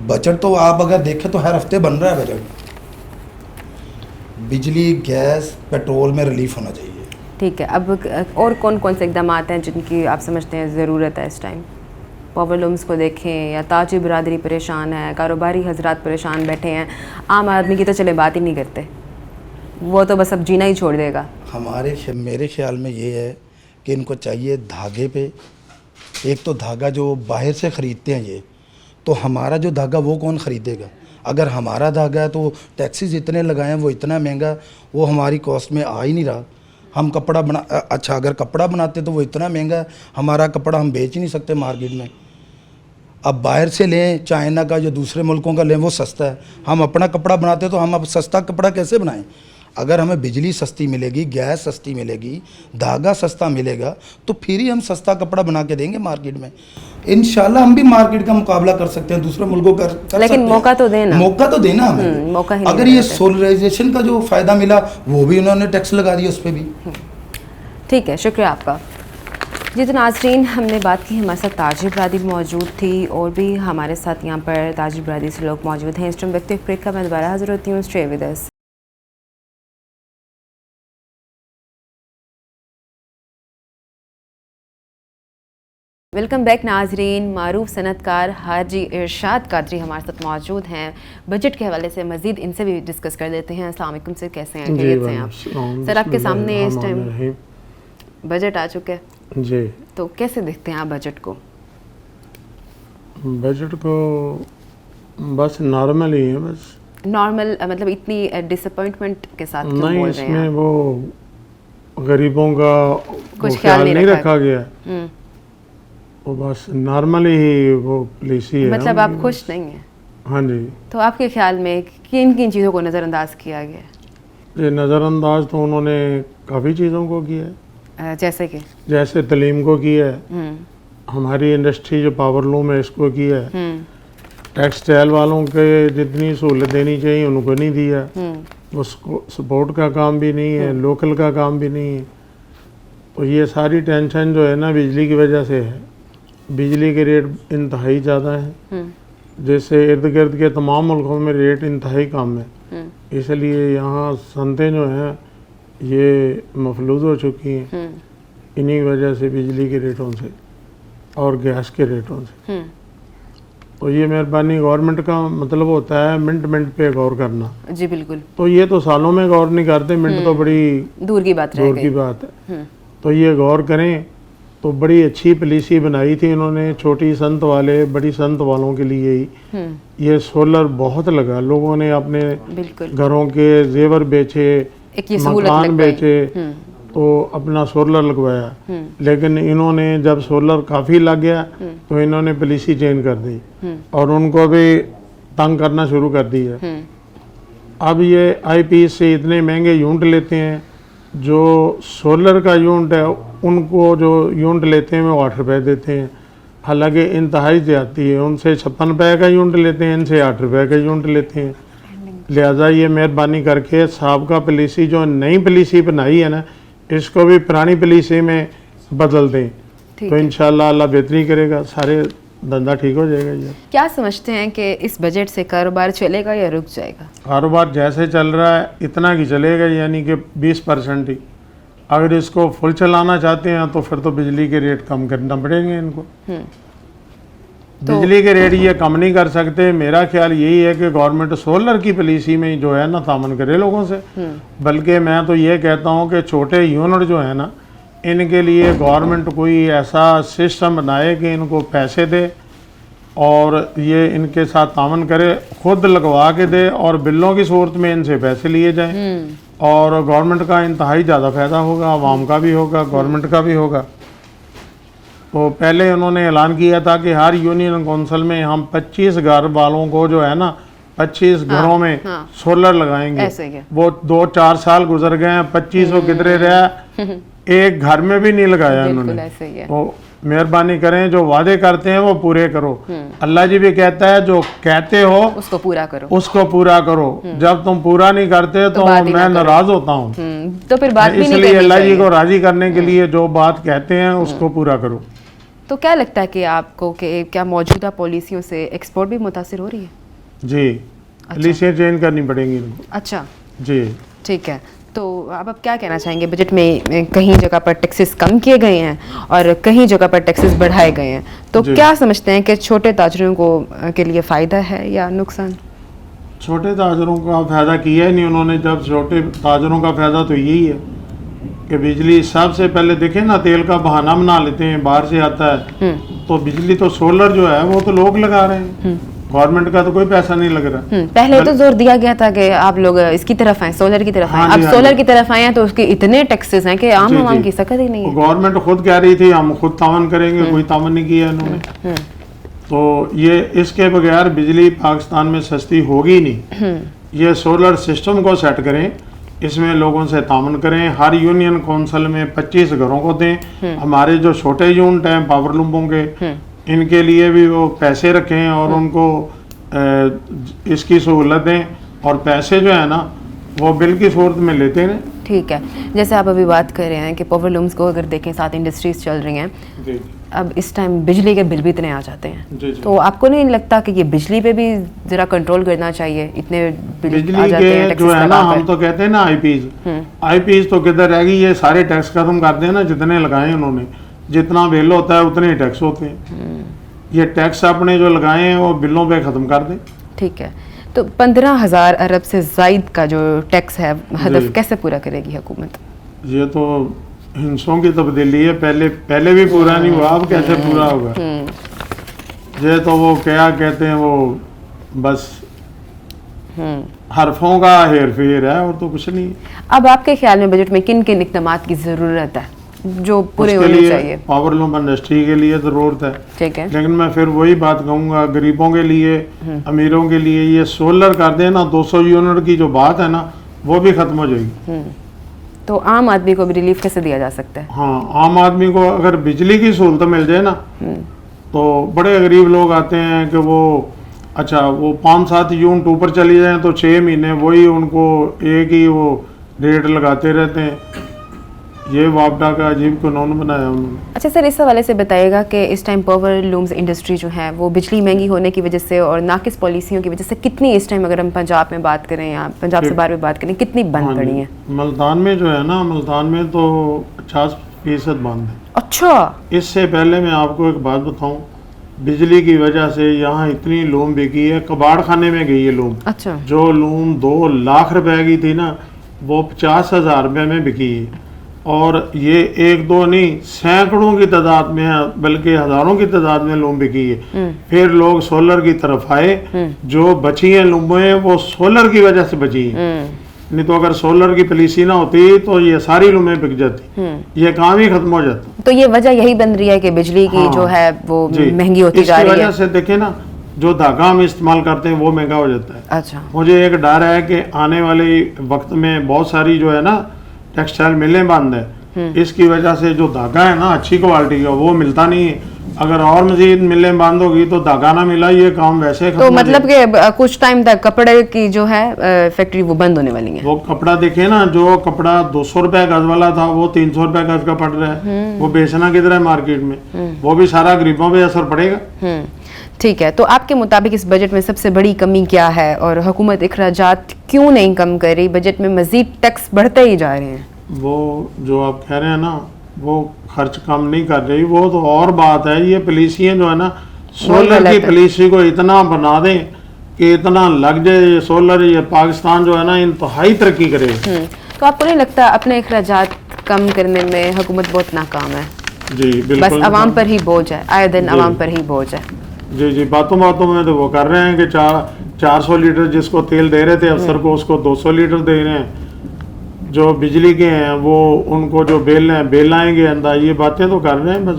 बजट तो आप अगर देखें तो हर हफ्ते बन रहा है बजट। बिजली, गैस, पेट्रोल में रिलीफ होना चाहिए। ठीक है, अब और कौन कौन से इकदाम हैं जिनकी आप समझते हैं ज़रूरत है इस टाइम? पावर लूम्स को देखें या ताजी बरादरी परेशान है, कारोबारी हजरात परेशान बैठे हैं, आम आदमी की तो चले बात ही नहीं करते, वो तो बस अब जीना ही छोड़ देगा। मेरे ख्याल में ये है कि इनको चाहिए धागे पे, एक तो धागा जो बाहर से ख़रीदते हैं ये, तो हमारा जो धागा वो कौन ख़रीदेगा? अगर हमारा धागा है तो टैक्सीज इतने लगाए हैं, वो इतना महंगा, वो हमारी कॉस्ट में आ ही नहीं रहा। हम कपड़ा अच्छा अगर कपड़ा बनाते तो वो इतना महंगा है, हमारा कपड़ा हम बेच ही नहीं सकते मार्केट में। अब बाहर से लें, चाइना का या दूसरे मुल्कों का लें, वो सस्ता है। हम अपना कपड़ा बनाते तो हम अब सस्ता कपड़ा कैसे बनाएं? अगर हमें बिजली सस्ती मिलेगी, गैस सस्ती मिलेगी, धागा सस्ता मिलेगा, तो फिर ही हम सस्ता कपड़ा बना के देंगे मार्केट में। इंशाल्लाह हम भी मार्केट का मुकाबला कर सकते हैं, दूसरे मुल्कों कर लेकिन सकते हैं। मौका तो देना, मौका तो देना हमें। मौका ही नहीं अगर ये देते। सोलराइजेशन का जो फ़ायदा मिला वो भी उन्होंने टैक्स लगा दिया उस पर भी। ठीक है, शुक्रिया आपका। जी तो नाज़रीन, हमने बात की, हमारे साथ ताजी बरादरी मौजूद थी और भी हमारे साथ यहाँ पर ताजी बरादरी से लोग मौजूद हैं। इस टाइम व्यक्ति ब्रेक का मैं दोबारा हाजिर होती हूँ। Stay with us. Welcome back नाजरीन। मारूफ सनतकार हाजी इरशाद कादरी हमारे साथ मौजूद हैं। बजट के हवाले से मज़ीद इनसे भी डिस्कस कर देते हैं। अस्सलाम वालेकुम सर, कैसे हैं? खैरियत से हैं आप? सर, आपके सामने इस टाइम बजट आ चुका है जी, तो कैसे देखते हैं आप बजट को? बजट को बस नॉर्मल ही है, बस नॉर्मल मतलब इतनी डिसअपॉइंटमेंट के साथ क्यों नहीं, बोल रहे हैं इसमें आप? वो गरीबों का कुछ वो ख्याल नहीं रखा गया। हम्म, वो बस नॉर्मल ही वो पॉलिसी है। मतलब आप खुश नहीं हैं? हाँ जी। तो आपके ख्याल में किन किन चीज़ों को नज़रअंदाज किया गया है? ये नज़रअंदाज तो उन्होंने काफ़ी चीज़ों को किया है, जैसे कि जैसे तलीम को किया है, हमारी इंडस्ट्री जो पावर लूम है इसको किया है, टेक्सटाइल वालों के जितनी सहूलत देनी चाहिए उनको नहीं दिया, उसको सपोर्ट का काम भी नहीं है, लोकल का काम भी नहीं है। तो ये सारी टेंशन जो है ना बिजली की वजह से है। बिजली के रेट इंतहाई ज़्यादा है, जैसे इर्द गिर्द के तमाम मुल्कों में रेट इंतहाई कम है, इसलिए यहाँ सनतें जो हैं ये मफलूज हो चुकी हैं इन्हीं वजह से, बिजली के रेटों से और गैस के रेटों से। तो ये मेहरबानी गवर्नमेंट का मतलब होता है मिनट पे गौर करना। जी बिल्कुल। तो ये तो सालों में गौर नहीं करते, मिनट तो बड़ी दूर की बात रह दूर गई। की बात है। तो ये गौर करें। तो बड़ी अच्छी पॉलिसी बनाई थी इन्होंने, छोटी संत वाले बड़ी संत वालों के लिए ही। ये सोलर बहुत लगा, लोगों ने अपने बिल्कुल घरों के जेवर बेचे, एक ये सहूलत मकान लग गई। बेचे, तो अपना सोलर लगवाया। लेकिन इन्होंने जब सोलर काफ़ी लग गया तो इन्होंने पॉलिसी चेंज कर दी और उनको भी तंग करना शुरू कर दिया। अब ये आईपीएस से इतने महंगे यूनिट लेते हैं, जो सोलर का यूनिट है उनको जो यूनिट लेते हैं वो 8 रुपये देते हैं, हालांकि इंतहाई ज़्यादती है। उनसे 56 रुपये का यूनिट लेते हैं, इनसे 8 रुपये का यूनिट लेते हैं। लिहाजा ये मेहरबानी करके साहब पॉलिसी जो नई पॉलिसी बनाई है ना, इसको भी पुरानी पॉलिसी में बदल दें, तो इंशाल्लाह अल्लाह बेहतरी करेगा, सारे धंधा ठीक हो जाएगा जी। क्या समझते हैं कि इस बजट से कारोबार चलेगा या रुक जाएगा? कारोबार जैसे चल रहा है इतना की चलेगा, यानी कि 20% ही। अगर इसको फुल चलाना चाहते हैं तो फिर तो बिजली के रेट कम करना पड़ेंगे इनको। बिजली के रेट ये कम नहीं कर सकते। मेरा ख्याल यही है कि गवर्नमेंट सोलर की पॉलिसी में जो है ना तामन करे लोगों से। बल्कि मैं तो ये कहता हूँ कि छोटे यूनिट जो है ना, इनके लिए गवर्नमेंट कोई ऐसा सिस्टम बनाए कि इनको पैसे दे और ये इनके साथ तामन करे, खुद लगवा के दे और बिलों की सूरत में इनसे पैसे लिए जाएं। और गवर्नमेंट का इंतहाई ज़्यादा फ़ायदा होगा, आवाम का भी होगा, गवर्नमेंट का भी होगा। तो पहले उन्होंने ऐलान किया था कि हर यूनियन काउंसिल में हम 25 घर वालों को जो है ना 25 घरों में सोलर लगाएंगे। ऐसे ही है। वो 2-4 साल गुजर गए हैं, 25 किधरे रहा, एक घर में भी नहीं लगाया उन्होंने। ऐसे ही है। तो मेहरबानी करें, जो वादे करते हैं वो पूरे करो। अल्लाह जी भी कहता है जो कहते हो उसको पूरा करो, उसको पूरा करो। जब तुम पूरा नहीं करते तो बात ही ना मैं करो। नाराज होता हूँ। तो फिर बात भी नहीं इसलिए करनी अल्लाह जी चाहिए। को राजी करने के लिए जो बात कहते हैं उसको पूरा करो। तो क्या लगता है कि आपको कि क्या मौजूदा पॉलिसियों से एक्सपोर्ट भी मुतासिर हो रही है? जी, पॉलिसियाँ चेंज करनी पड़ेंगी इनको। अच्छा, जी, ठीक है। तो आप क्या कहना चाहेंगे? बजट में कहीं जगह पर टैक्सेस कम किए गए हैं और कहीं जगह पर टैक्सेस बढ़ाए गए हैं, तो जी। क्या समझते हैं कि छोटे ताजरों को के लिए फ़ायदा है या नुकसान? छोटे ताजरों का फ़ायदा किया ही नहीं उन्होंने। जब छोटे ताजरों का फ़ायदा तो यही है कि बिजली सबसे पहले देखें ना, तेल का बहाना बना लेते हैं, बाहर से आता है। तो बिजली तो सोलर जो है वो तो लोग लगा रहे हैं, गवर्नमेंट का तो कोई पैसा नहीं लग रहा। पहले तो जोर दिया गया था कि आप लोग इसकी तरफ आए, सोलर की तरफ आए। हाँ अब जी, हाँ सोलर जी। की तरफ आए हैं तो उसके इतने टैक्सेस हैं कि आम जी, आवाम जी। की सकत ही नहीं है। गवर्नमेंट खुद कह रही थी हम खुद तावन करेंगे, कोई तावन नहीं किया इन्होंने। तो ये इसके बगैर बिजली पाकिस्तान में सस्ती होगी नहीं। ये सोलर सिस्टम को सेट करें, इसमें लोगों से तामन करें, हर यूनियन काउंसिल में 25 घरों को दें। हमारे जो छोटे यूनिट हैं पावर लूमों के, इनके लिए भी वो पैसे रखें और उनको इसकी सहूलत दें, और पैसे जो है ना वो बिल की सूरत में लेते हैं। ठीक है, जैसे आप अभी बात कर रहे हैं कि पावर लूम्स को अगर देखें, साथ इंडस्ट्रीज चल रही हैं, जी अब इस टाइम बिजली के बिल भी इतने आ जाते हैं। जी, जी। तो आपको नहीं लगता कि ये बिजली पे भी जरा कंट्रोल करना चाहिए? इतने बिल आ बिजली जाते हैं के टैक्सेस जो है ना, लगाकर। हम तो कहते हैं ना आईपीज तो किधर रह गई। ये सारे टैक्स खत्म कर दें ना, जितने लगाए उन्होंने, जितना बिल होता है उतने ही टैक्स होते हैं। ये टैक्स अपने जो लगाए हैं वो बिलों पे ख़त्म कर दें। ठीक है, तो 15,000 अरब से जायद का जो टैक्स है हदफ जी। कैसे पूरा करेगी हुकूमत? ये तो हिंसों की तब्दीली है, पहले भी पूरा नहीं हुआ, अब कैसे पूरा होगा? ये तो वो क्या कहते हैं, वो बस हरफों का हेर फेर है और तो कुछ नहीं। अब आपके ख्याल में बजट में किन किन इक़दामात की ज़रूरत है जो पूरे उसके होने लिए चाहिए? पावर लूम इंडस्ट्री के लिए ज़रूरत है, ठीक है। लेकिन मैं फिर वही बात कहूँगा, गरीबों के लिए, अमीरों के लिए ये सोलर कर देना, 200 यूनिट की जो बात है ना वो भी ख़त्म हो जाएगी। तो आम आदमी को भी रिलीफ कैसे दिया जा सकता है? हाँ, आम आदमी को अगर बिजली की सहूलत मिल जाए ना, तो बड़े गरीब लोग आते हैं कि वो अच्छा वो 5-7 यूनिट ऊपर चली जाएं तो 6 महीने वही उनको एक ही वो रेट लगाते रहते हैं। ये वापडा का अजीब कानून बनाया उन्होंने। अच्छा सर, इस हवाले से बताइएगा कि इस टाइम पावर लूम्स इंडस्ट्री जो है वो बिजली महंगी होने की वजह से और नाकिस पॉलिसियों की वजह से कितनी इस टाइम, अगर हम पंजाब में बात करें या पंजाब से बाहर में बात करें, कितनी बंद हाँ पड़ी जी, है? मुल्तान में जो है ना, मुल्तान में तो 50% बंद है। अच्छा, इससे पहले मैं आपको एक बात बताऊं, बिजली की वजह से यहाँ इतनी लूम बिकी है, कबाड़ खाने में गई है लूम। अच्छा, जो लूम 2 लाख रुपए की थी ना, वो 50,000 रुपये में बिकी है। और ये 1-2 नहीं, सैकड़ों की तादाद में है, बल्कि हज़ारों की तादाद में लूम बिकी है। फिर लोग सोलर की तरफ आए, जो बची हैं लूमें वो सोलर की वजह से बची हैं। नहीं तो अगर सोलर की पॉलिसी ना होती तो ये सारी लूमें बिक जाती, ये काम ही खत्म हो जाता। तो ये वजह यही बन रही है कि बिजली की हाँ, जो है वो जी। महंगी होती जा इसकी रही वजह है। से देखें ना, जो धागा हम इस्तेमाल करते हैं वो महंगा हो जाता है। अच्छा, मुझे एक डर है कि आने वाले वक्त में बहुत सारी जो है ना टेक्सटाइल मिलें बंद है, इसकी वजह से जो धागा है ना अच्छी क्वालिटी का वो मिलता नहीं है, अगर और मजीद मिलें बंद होगी तो धागा ना मिला, ये काम वैसे तो खत्म हो मतलब जाएगा। कि कुछ टाइम तक कपड़े की जो है फैक्ट्री वो बंद होने वाली है। वो कपड़ा देखे ना, जो कपड़ा 200 रुपए गज वाला था वो 300 रुपए गज का पड़ रहा है, वो बेचना किधर है मार्केट में, वो भी सारा गरीबों पे असर पड़ेगा। ठीक है, तो आपके मुताबिक इस बजट में सबसे बड़ी कमी क्या है और हुकूमत अखराजात क्यों नहीं कम कर रही, बजट में मजीद टैक्स बढ़ते ही जा रहे हैं? वो जो आप कह रहे हैं ना, वो खर्च कम नहीं कर रही, वो तो और बात है। ये पॉलिसियाँ जो है ना, सोलर की पॉलिसी को इतना बना दें कि इतना लग जाए सोलर, ये पाकिस्तान जो है ना इंतहाई तरक्की करेगा। तो आपको नहीं लगता अपने अखराजात कम करने में हुकूमत बहुत नाकाम है? जी बस बिल्कुल, आवाम पर ही बोझ है, आए दिन आवाम पर ही बोझ है। जी जी, बातों में तो वो कर रहे हैं कि 400 लीटर जिसको तेल दे रहे थे अफसर को, उसको 200 लीटर दे रहे हैं। जो बिजली के हैं वो उनको जो बिल आएंगे अंदर, ये बातें तो कर रहे हैं, बस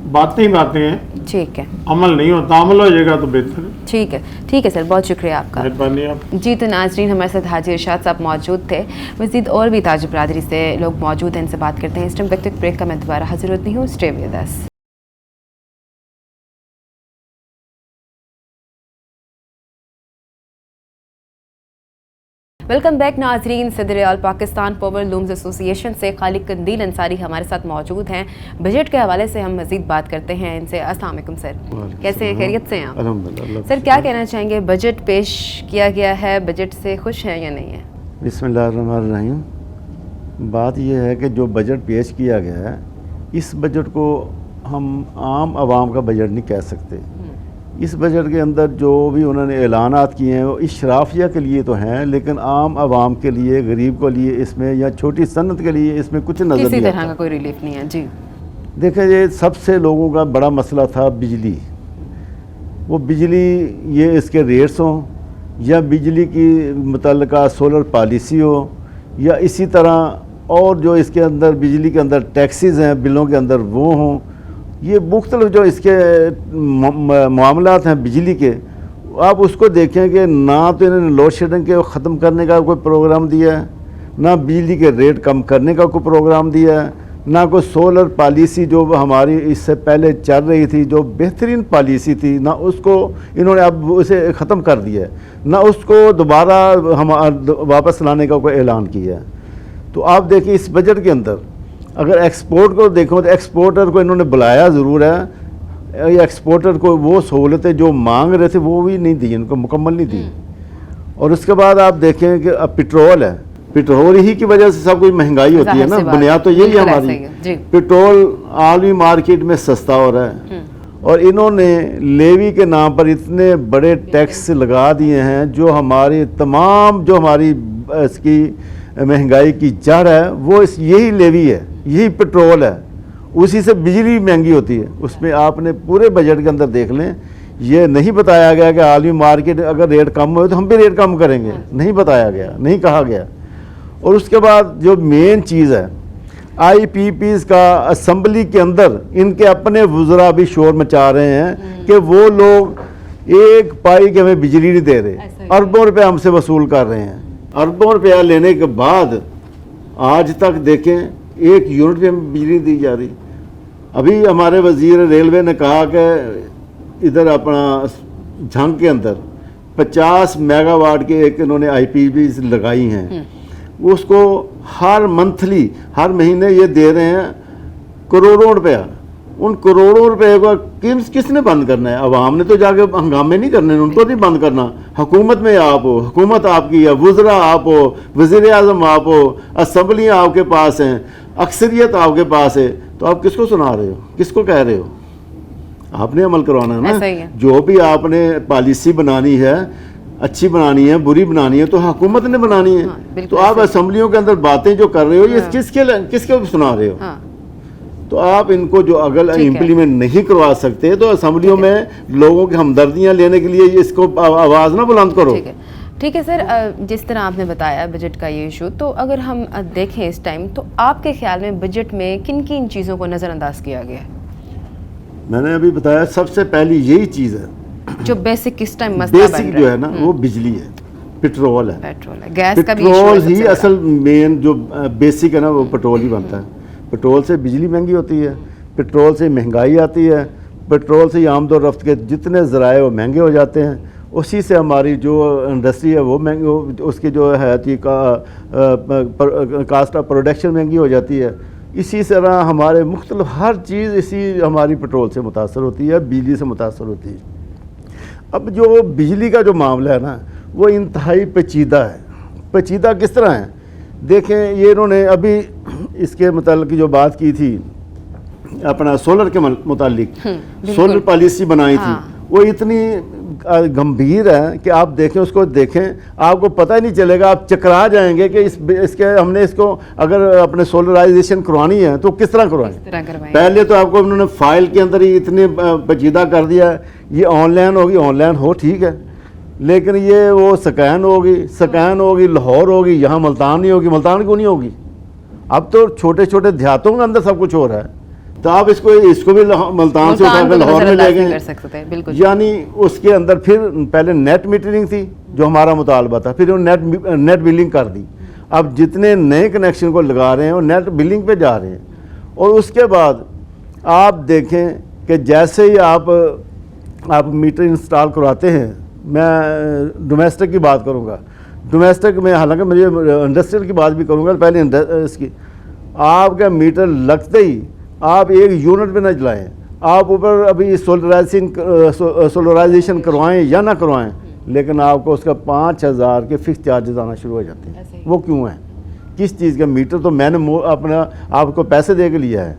बातें हैं। ठीक है, अमल नहीं होता, अमल हो जाएगा तो बेहतर है। ठीक है सर, बहुत शुक्रिया आपका। मेहरबानी आप। जी, तो नाजरीन, हमारे साथ हाजी इरशाद साहब मौजूद थे। मज़ीद और भी ताज बरादरी से लोग मौजूद हैं, इनसे बात करते हैं। इस टाइम वक्त ब्रेक का मैं दोबारा हाजिर होती हूँ। Stay with us. Welcome back नाजरीन। सदर आल पाकिस्तान पावर लूम्स एसोसिएशन से खालिद कंदील अंसारी हमारे साथ मौजूद हैं। बजट के हवाले से हम मज़ीद बात करते हैं इनसे। अस्सलाम वालेकुम सर, कैसे हैं, खैरियत से हैं आप? अल्हम्दुलिल्लाह। सर, क्या कहना चाहेंगे, बजट पेश किया गया है, बजट से खुश हैं या नहीं है? बिस्मिल्लाहिर्रहमानिर्रहीम। बात यह है कि जो बजट पेश किया गया है, इस बजट को हम आम आवाम का बजट नहीं कह सकते। इस बजट के अंदर जो भी उन्होंने ऐलानात किए हैं वो इशराफिया के लिए तो हैं, लेकिन आम आवाम के लिए, गरीब के लिए इसमें, या छोटी सनत के लिए इसमें कुछ नज़र किसी नहीं तरह आता। का कोई रिलीफ नहीं है। जी, देखें, ये सबसे लोगों का बड़ा मसला था बिजली। वो बिजली, ये इसके रेट्स हों या बिजली की मुतल्लिका सोलर पॉलिसी हो, या इसी तरह और जो इसके अंदर बिजली के अंदर टैक्सेस हैं बिलों के अंदर वो हों, ये मुख्तलिफ जो इसके मामलात हैं बिजली के, आप उसको देखें कि ना तो इन्होंने लोड शेडिंग के ख़त्म करने का कोई प्रोग्राम दिया है, ना बिजली के रेट कम करने का कोई प्रोग्राम दिया है, ना कोई सोलर पॉलिसी जो हमारी इससे पहले चल रही थी, जो बेहतरीन पॉलिसी थी, ना उसको इन्होंने अब उसे ख़त्म कर दिया है, ना उसको दोबारा हम वापस लाने का कोई ऐलान किया है। तो आप देखिए इस बजट के अंदर अगर एक्सपोर्ट को देखो तो एक्सपोर्टर को इन्होंने बुलाया ज़रूर है, या एक्सपोर्टर को वो सहूलतें जो मांग रहे थे वो भी नहीं दी, इनको मुकम्मल नहीं दी। और उसके बाद आप देखें कि अब पेट्रोल है, पेट्रोल ही की वजह से सब कुछ महंगाई होती है ना, बुनियाद तो यही है हमारी। पेट्रोल आलमी मार्केट में सस्ता हो रहा है, और इन्होंने लेवी के नाम पर इतने बड़े टैक्स लगा दिए हैं जो हमारी तमाम जो हमारी इसकी महंगाई की जड़ है वो यही लेवी है, यही पेट्रोल है, उसी से बिजली महंगी होती है। उसमें आपने पूरे बजट के अंदर देख लें, ये नहीं बताया गया कि आलमी मार्केट अगर रेट कम हो तो हम भी रेट कम करेंगे, नहीं बताया गया, नहीं कहा गया। और उसके बाद जो मेन चीज़ है, IPPs का असम्बली के अंदर इनके अपने वज़रा भी शोर मचा रहे हैं कि वो लोग एक पाई के हमें बिजली नहीं दे रहे, अरबों रुपये हमसे वसूल कर रहे हैं। अरबों रुपया लेने के बाद आज तक देखें एक यूनिट पे हमें बिजली दी जा रही। अभी हमारे वज़ीर रेलवे ने कहा कि इधर अपना झंग के अंदर 50 मेगावाट के एक इन्होंने IPPs लगाई हैं, उसको हर मंथली, हर महीने ये दे रहे हैं करोड़ों रुपया। उन करोड़ों रुपए को किसने बंद करना है? अवाम ने तो जाके हंगामे नहीं करने, उनको नहीं बंद करना। हुकूमत में आप हो, हुकूमत आपकी है, वज़रा आप हो, वज़ीर आज़म आप हो, असम्बलियाँ आपके पास हैं, अक्सरियत आपके पास है, तो आप किसको सुना रहे हो, किसको कह रहे हो? आपने अमल करवाना है ना। जो भी आपने पॉलिसी बनानी है, अच्छी बनानी है, बुरी बनानी है, तो हुकूमत ने बनानी है। तो आप असम्बलियों के अंदर बातें जो कर रहे हो, ये किसके सुना रहे हो? तो आप इनको जो अगर इम्प्लीमेंट नहीं करवा सकते तो असम्बलियों में लोगों की हमदर्दियाँ लेने के लिए इसको आवाज़ ना बुलंद करो। ठीक है सर, जिस तरह आपने बताया बजट का ये इशू, तो अगर हम देखें इस टाइम, तो आपके ख्याल में बजट में किन किन चीज़ों को नज़रअंदाज किया गया है? मैंने अभी बताया, सबसे पहली यही चीज़ है जो बेसिक इस टाइम मसला बन रहा है, जो है ना, वो बिजली है, पेट्रोल है, गैस का भी पेट्रोल ही असल मेन जो बेसिक है ना, वो पेट्रोल ही बनता है। पेट्रोल से बिजली महंगी होती है, पेट्रोल से महंगाई आती है, पेट्रोल से आमद और रफ्त के जितने ज़राए वो महंगे हो जाते हैं, उसी से हमारी जो इंडस्ट्री है वो महंगी, उसकी जो है कास्ट ऑफ प्रोडक्शन महंगी हो जाती है। इसी तरह हमारे मुख्तलिफ हर चीज़ इसी हमारी पेट्रोल से मुतासर होती है, बिजली से मुतासर होती है। अब जो बिजली का जो मामला है ना, वो इंतहाई पेचीदा है। पेचीदा किस तरह है, देखें, ये इन्होंने अभी इसके मतलब की जो बात की थी अपना सोलर के मुतालिक, सोलर पॉलिसी बनाई थी, वो इतनी गंभीर है कि आप देखें, उसको देखें, आपको पता ही नहीं चलेगा, आप चकरा जाएंगे कि इसके हमने इसको अगर अपने सोलराइजेशन करवानी है तो किस तरह करवाएं। पहले तो आपको उन्होंने फाइल के अंदर ही इतने पेचीदा कर दिया है, ये ऑनलाइन होगी, ऑनलाइन हो ठीक है, लेकिन ये वो स्कैन होगी लाहौर होगी, यहाँ मुल्तान नहीं होगी। मुल्तान क्यों नहीं होगी? अब तो छोटे छोटे देहातों के अंदर सब कुछ हो रहा है, तो आप इसको भी मुल्तान से उठाकर लाहौर में ले गए। यानी उसके अंदर फिर पहले नेट मीटरिंग थी जो हमारा मुतालबा था, फिर उन्होंने नेट बिलिंग कर दी। अब जितने नए कनेक्शन को लगा रहे हैं वो नेट बिलिंग पे जा रहे हैं। और उसके बाद आप देखें कि जैसे ही आप मीटर इंस्टॉल करवाते हैं, मैं डोमेस्टिक की बात करूँगा, डोमेस्टिक में हालांकि मुझे इंडस्ट्रियल की बात भी करूँगा, पहले इसकी, आपका मीटर लगते ही आप एक यूनिट पे ना चलाएं, आप ऊपर अभी सोलराइजेशन करवाएं या ना करवाएं, लेकिन आपको उसका 5,000 के फिक्स चार्जेस आना शुरू हो जाते हैं। वो क्यों है? किस चीज़ का? मीटर तो मैंने अपना आपको पैसे दे के लिया है,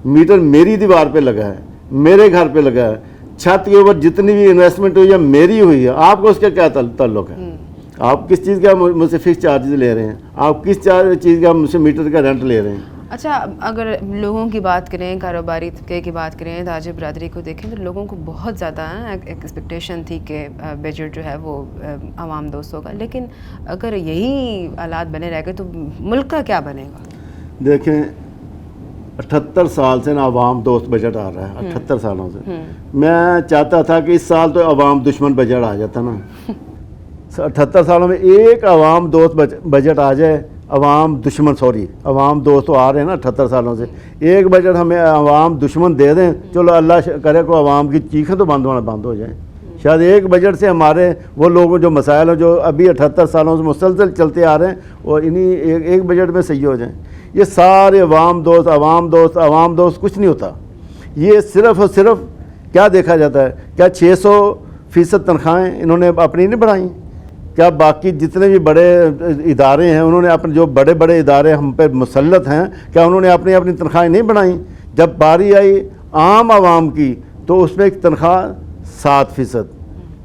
मीटर मेरी दीवार पे लगा है, मेरे घर पे लगा है, छत के ऊपर जितनी भी इन्वेस्टमेंट हुई है मेरी हुई है, आपको उसका क्या ताल्लुक है? आप किस चीज़ का मुझसे फिक्स चार्जेस ले रहे हैं? आप किस चीज़ का मुझसे मीटर का रेंट ले रहे हैं? अच्छा, अगर लोगों की बात करें, कारोबारी तबके की बात करें, ताजिर बरादरी को देखें तो लोगों को बहुत ज़्यादा एक्सपेक्टेशन थी कि बजट जो है वो आवाम दोस्त होगा, लेकिन अगर यही हालात बने रह गए तो मुल्क का क्या बनेगा? देखें, 78 साल से ना आवाम दोस्त बजट आ रहा है, 78 सालों से। मैं चाहता था कि इस साल तो आवाम दुश्मन बजट आ जाता ना। 78 सालों में एक आवाम दोस्त बजट आ जाए, अवाम दोस्त तो आ रहे हैं ना 78 सालों से, एक बजट हमें अवाम दुश्मन दे दें, चलो अल्लाह करे को अवाम की चीखें तो बंद हो जाएं। शायद एक बजट से हमारे वो लोग जो मसाइल हैं जो अभी 78 सालों से मुसलसल चलते आ रहे हैं, और इन्हीं एक बजट में सही हो जाएं। ये सारे अवाम दोस्त कुछ नहीं होता। ये सिर्फ़ और सिर्फ क्या देखा जाता है, क्या 600% तनख्वाहें इन्होंने अपनी नहीं बढ़ाई? क्या बाकी जितने भी बड़े इदारे हैं, उन्होंने अपने जो बड़े बड़े इदारे हम पे मुसल्लत हैं, क्या उन्होंने अपनी अपनी तनख्वाहें नहीं बढ़ाई? जब बारी आई आम आवाम की तो उसमें एक तनख्वाह 7%,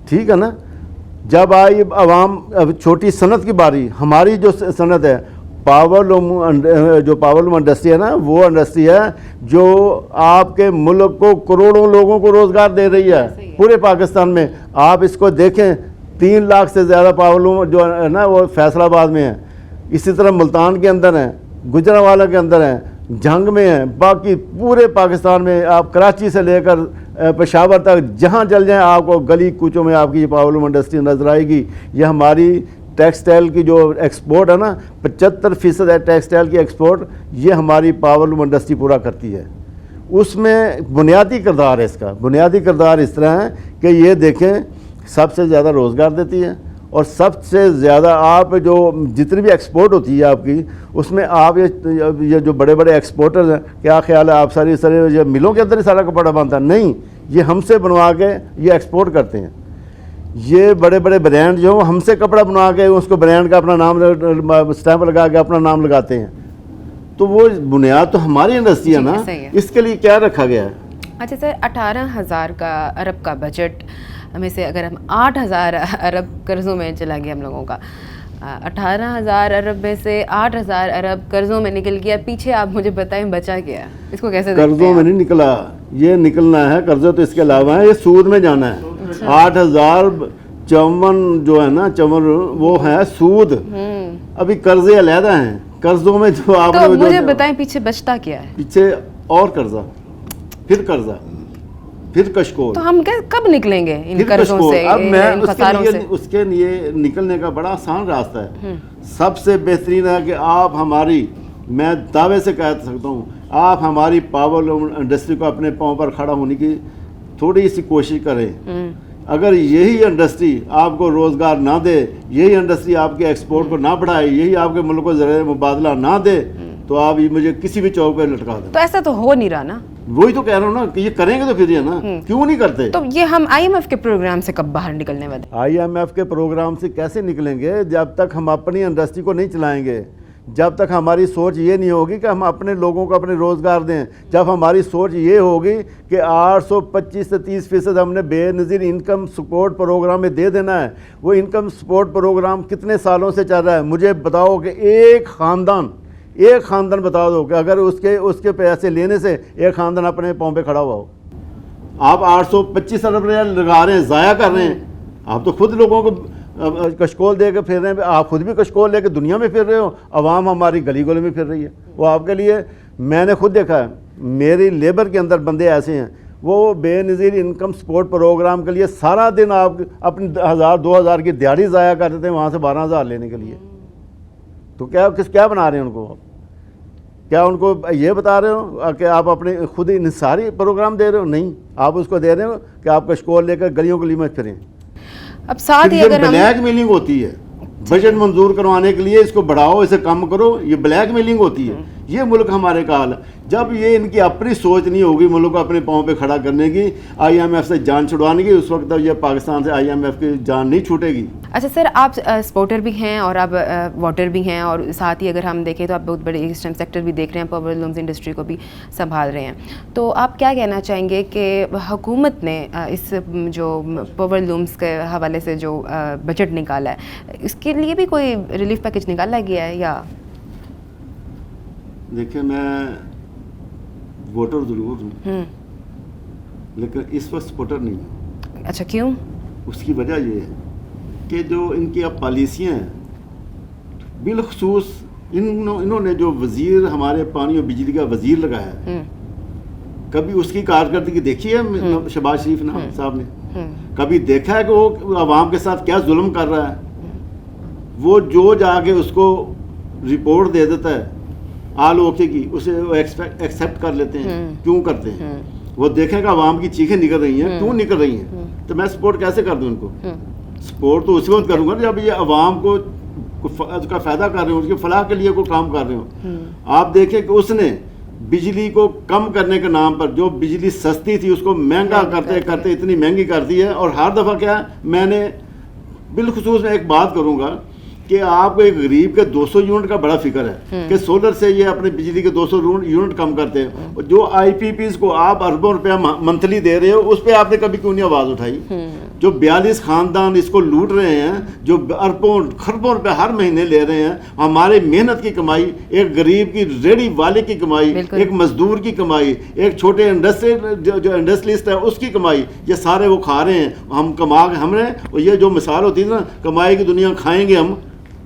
ठीक है ना। जब आई आवाम छोटी सनत की बारी, हमारी जो सनत है पावरलूम इंडस्ट्री है ना, वो इंडस्ट्री है जो आपके मुल्क को करोड़ों लोगों को रोज़गार दे रही है पूरे पाकिस्तान में। आप इसको देखें, 3 लाख से ज़्यादा पावरलूम जो है ना वो फैसलाबाद में है, इसी तरह मुल्तान के अंदर है, गुजरांवाला के अंदर है, जंग में है, बाकी पूरे पाकिस्तान में आप कराची से लेकर पेशावर तक जहाँ चल जाएं आपको गली कूचों में आपकी ये पावरलूम इंडस्ट्री नज़र आएगी। ये हमारी टेक्सटाइल की जो एक्सपोर्ट है ना, 75% है टेक्सटाइल की एक्सपोर्ट, ये हमारी पावरलूम इंडस्ट्री पूरा करती है। उसमें बुनियादी किरदार है, इसका बुनियादी किरदार इस तरह है कि ये देखें सबसे ज़्यादा रोज़गार देती है, और सबसे ज़्यादा आप जो जितनी भी एक्सपोर्ट होती है आपकी, उसमें आप ये जो बड़े बड़े एक्सपोर्टर्स हैं, क्या ख्याल है आप सारे मिलों के अंदर ही सारा कपड़ा बनता है? नहीं, ये हमसे बनवा के ये एक्सपोर्ट करते हैं। ये बड़े बड़े ब्रांड जो हमसे कपड़ा बनवा के उसको ब्रांड का अपना नाम स्टैंप लगा के अपना नाम लगाते हैं, तो वो बुनियाद तो हमारी इंडस्ट्री है ना, इसके लिए क्या रखा गया है? अच्छा सर, 18,000 अरब का बजट में से अगर हम 8,000 अरब कर्ज़ों में चला गया हम लोगों का, 18,000 अरब में से 8,000 अरब कर्ज़ों में निकल गया, पीछे आप मुझे बताएं बचा क्या? इसको कैसे कर्ज़ों में नहीं निकला, ये निकलना है, कर्ज़े तो इसके अलावा है, ये सूद में जाना है। 8,054 जो है ना चवन, वो है सूद, अभी कर्जे अलहदा हैं। कर्जों में जो आप तो मुझे बताएं पीछे बचता क्या है? पीछे और कर्जा, फिर कशकोर। तो हम कब निकलेंगे इन कर्जों से? अब मैं उसके लिए निकलने का बड़ा आसान रास्ता है। सबसे बेहतरीन है कि आप हमारी मैं दावे से कह सकता हूँ, आप हमारी पावर इंडस्ट्री को अपने पाँव पर खड़ा होने की थोड़ी सी कोशिश करें। अगर यही इंडस्ट्री आपको रोज़गार ना दे, यही इंडस्ट्री आपके एक्सपोर्ट को ना बढ़ाए, यही आपके मुल्क को ज़रिए मुबादला ना दे, तो आप ये मुझे किसी भी चौक पर लटका दें। तो ऐसा तो हो नहीं रहा ना। वही तो कह रहा हूँ ना कि ये करेंगे तो फिर ये ना, क्यों नहीं करते? तो ये हम IMF के प्रोग्राम से कब बाहर निकलने वाले? IMF के प्रोग्राम से कैसे निकलेंगे जब तक हम अपनी इंडस्ट्री को नहीं चलाएंगे, जब तक हमारी सोच ये नहीं होगी कि हम अपने लोगों को अपने रोज़गार दें, जब हमारी सोच ये होगी कि 825 से 30% हमने बेनज़ीर इनकम सपोर्ट प्रोग्राम में दे देना है। वो इनकम सपोर्ट प्रोग्राम कितने सालों से चल रहा है? मुझे बताओ कि एक ख़ानदान बता दो कि अगर उसके पैसे लेने से एक ख़ानदान अपने पाँव पे खड़ा हुआ हो। आप 825 अरब रुपया लगा रहे हैं, ज़ाया कर रहे हैं। आप तो खुद लोगों को कशकोल दे के फिर रहे हैं, आप खुद भी कशकोल लेके दुनिया में फिर रहे हो, अवाम हमारी गली गली में फिर रही है। वो आपके लिए, मैंने खुद देखा है, मेरी लेबर के अंदर बंदे ऐसे हैं, वो बेनज़ीर इनकम सपोर्ट प्रोग्राम के लिए सारा दिन आप अपनी 1000-2000 की दिहाड़ी ज़ाया करते थे वहाँ से 12,000 लेने के लिए। तो क्या बना रहे हैं उनको? क्या उनको ये बता रहे हो कि आप अपने खुद इंसारी प्रोग्राम दे रहे हो? नहीं, आप उसको दे रहे हो कि आप कशकोल लेकर गलियों गली में फिरें। अब साथ ही अगर हम ब्लैक मेलिंग होती है, बजट मंजूर करवाने के लिए इसको बढ़ाओ, इसे कम करो, ये ब्लैक मेलिंग होती है। ये मुल्क हमारे का हाल है। जब ये इनकी अपनी सोच नहीं होगी मुल्क को अपने पाँव पे खड़ा करने की, IMF से जान छुड़वाने की, उस वक्त ये पाकिस्तान से IMF की जान नहीं छूटेगी। अच्छा सर, आप स्पोर्टर भी हैं और आप वाटर भी हैं, और साथ ही अगर हम देखें तो आप बहुत बड़े ईस्टर्न सेक्टर भी देख रहे हैं, पावर लूम्स इंडस्ट्री को भी संभाल रहे हैं। तो आप क्या कहना चाहेंगे कि हुकूमत ने इस जो पावर लूम्स के हवाले से जो बजट निकाला है, इसके लिए भी कोई रिलीफ पैकेज निकाला गया है? या देखिए, मैं वोटर ज़रूर हूँ, लेकिन इस वक्त सपोर्टर नहीं हूँ। अच्छा, क्यों? उसकी वजह ये है कि जो इनकी अब पॉलिसियाँ हैं, बिलखसूस इन्होंने जो वज़ीर हमारे पानी और बिजली का वज़ीर लगाया है, कभी उसकी कारकर्दगी देखी है शहबाज शरीफ साहब ने? कभी देखा है कि वो आवाम के साथ क्या जुल्म कर रहा है? वो जो जाके उसको रिपोर्ट दे देता है आल ओके की, उसे वो एक्सेप्ट कर लेते हैं। क्यों करते हैं? वो देखेगा आवाम की चीखें निकल रही हैं, क्यों निकल रही हैं, तो मैं सपोर्ट कैसे कर दूं उनको? सपोर्ट तो उसी वक्त करूंगा जब ये आवाम को उसका फ़ायदा कर रहे हो, उसके फलाह के लिए कोई काम कर रहे हो। आप देखें कि उसने बिजली को कम करने के नाम पर जो बिजली सस्ती थी उसको महंगा करते करते इतनी महंगी कर दी है। और हर दफ़ा क्या, मैंने बिलखुसूस में एक बात करूँगा कि आपको एक गरीब के 200 यूनिट का बड़ा फिक्र है कि सोलर से ये अपने बिजली के 200 यूनिट कम करते हैं। जो IPPs को आप अरबों रुपया मंथली दे रहे हो, उस पर आपने कभी क्यों नहीं आवाज़ उठाई? जो 42 खानदान इसको लूट रहे हैं, जो अरबों खरबों रुपया हर महीने ले रहे हैं, हमारे मेहनत की कमाई, एक गरीब की रेडी वाले की कमाई, एक मजदूर की कमाई, एक छोटे जो इंडस्ट्रियलिस्ट है उसकी कमाई, ये सारे वो खा रहे हैं। हम कमा के हमने, ये जो मिसाल होती है ना, कमाई की दुनिया खाएंगे हम,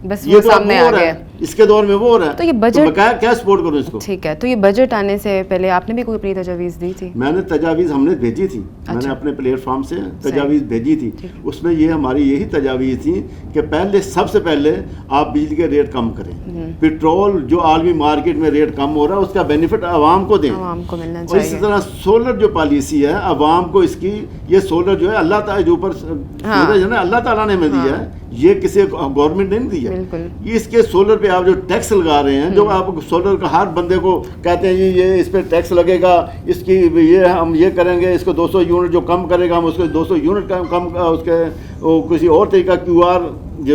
बस ये वो तो सामने आ गया। इसके दौर में वो हो रहा है। तो ये बजट क्या सपोर्ट करूं इसको? ठीक है, तो ये बजट आने से पहले आपने भी कोई अपनी तजावीज़ दी थी? मैंने तजावीज़ हमने भेजी थी। अच्छा। मैंने अपने प्लेटफॉर्म से तजावीज़ भेजी थी। उसमें ये हमारी यही तजावीज़ थी कि पहले सबसे पहले आप बिजली के रेट कम करें, पेट्रोल जो आलमी मार्केट में रेट कम हो रहा है उसका बेनिफिट आवाम को दें, आवाम को मिलना और चाहिए। इसी तरह सोलर जो पॉलिसी है आवाम को इसकी, ये सोलर जो है अल्लाह ताला जो ऊपर सूरज है ना, अल्लाह ताला ने हमें दिया है, ये किसी गवर्नमेंट ने नहीं दिया। बिल्कुल। इसके सोलर पे आप जो टैक्स लगा रहे हैं, जो आप सोलर का हर बंदे को कहते हैं ये इस पे टैक्स लगेगा, इसकी ये हम ये करेंगे, इसको 200 यूनिट जो कम करेगा हम उसको 200 यूनिट कम उसके किसी और तरीका QR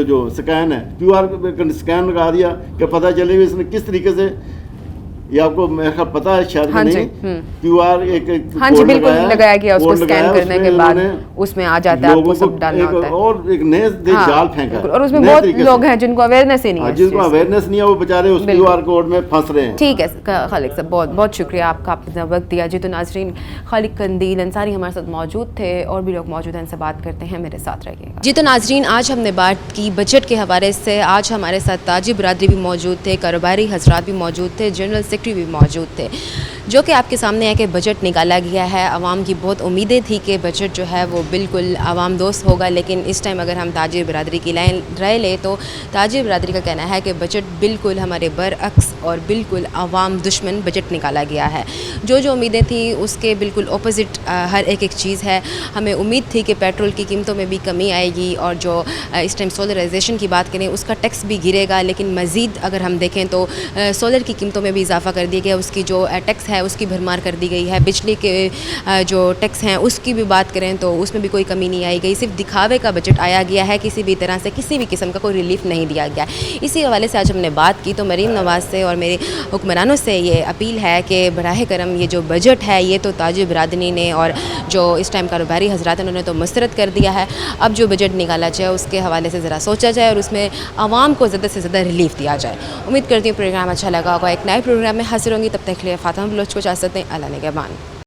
जो स्कैन है, QR स्कैन लगा दिया कि पता चले इसने किस तरीके से, ये आपको मेरे ख्याल पता है शायद नहीं, QR एक हाँ जी बिल्कुल लगाया गया, उसको स्कैन करने के बाद उसमें आ जाता है, आपको सब डालना होता है और एक नए जाल फेंका, और उसमें बहुत लोग हैं जिनको अवेयरनेस ही नहीं है, जिनको अवेयरनेस नहीं है वो बेचारे उस QR कोड में फंस रहे हैं। ठीक है खालिक साहब, बहुत बहुत शुक्रिया आपका, आपने वक्त दिया जी। तो नाज़रीन, खालिक कंदील अंसारी हमारे साथ मौजूद थे, और भी लोग मौजूद हैं, इनसे बात करते हैं, मेरे साथ रहिएगा जी। तो नाज़रीन, आज हमने बात की बजट के हवाले से। आज हमारे साथ ताजी बरादरी भी मौजूद थे, कारोबारी हजरात भी मौजूद थे, जनरल सेक्रेटरी भी मौजूद थे। جو کہ آپ کے سامنے ہے کہ بجٹ نکالا گیا ہے. عوام کی بہت امیدیں تھی کہ بجٹ جو ہے وہ بالکل عوام دوست ہوگا, لیکن اس ٹائم اگر ہم تاجر برادری کی رائے لیں تو تاجر برادری کا کہنا ہے کہ بجٹ بالکل ہمارے برعکس اور بالکل عوام دشمن بجٹ نکالا گیا ہے. جو امیدیں تھیں اس کے بالکل اپوزٹ ہر ایک چیز ہے. ہمیں امید تھی کہ پیٹرول کی قیمتوں میں بھی کمی آئے گی, اور جو اس ٹائم سولرائزیشن کی بات کریں اس کا ٹیکس بھی گرے گا, لیکن مزید اگر ہم دیکھیں تو سولر کی قیمتوں میں بھی اضافہ کر دیا گیا, اس کی جو ٹیکس ہے اس کی بھرمار کر دی گئی ہے. بجلی کے جو ٹیکس ہیں اس کی بھی بات کریں تو اس میں بھی کوئی کمی نہیں آئی گئی. صرف دکھاوے کا بجٹ آیا گیا ہے, کسی بھی طرح سے کسی بھی قسم کا کوئی ریلیف نہیں دیا گیا. اسی حوالے سے آج ہم نے بات کی تو مریم نواز سے اور میرے حکمرانوں سے یہ اپیل ہے کہ براہ کرم یہ جو بجٹ ہے یہ تو تاجر برادری نے اور جو اس ٹائم کاروباری حضرات انہوں نے تو مسترد کر دیا ہے. اب جو بجٹ نکالا جائے اس کے حوالے سے ذرا سوچا جائے اور اس میں عوام کو زیادہ سے زیادہ ریلیف دیا جائے. امید کرتی ہوں پروگرام اچھا لگا ہوگا. ایک نئے پروگرام میں حاضر ہوں گی, تب تک کے لیے فاطمہ بلوچ کو اجازت دیں. اللہ نگہبان.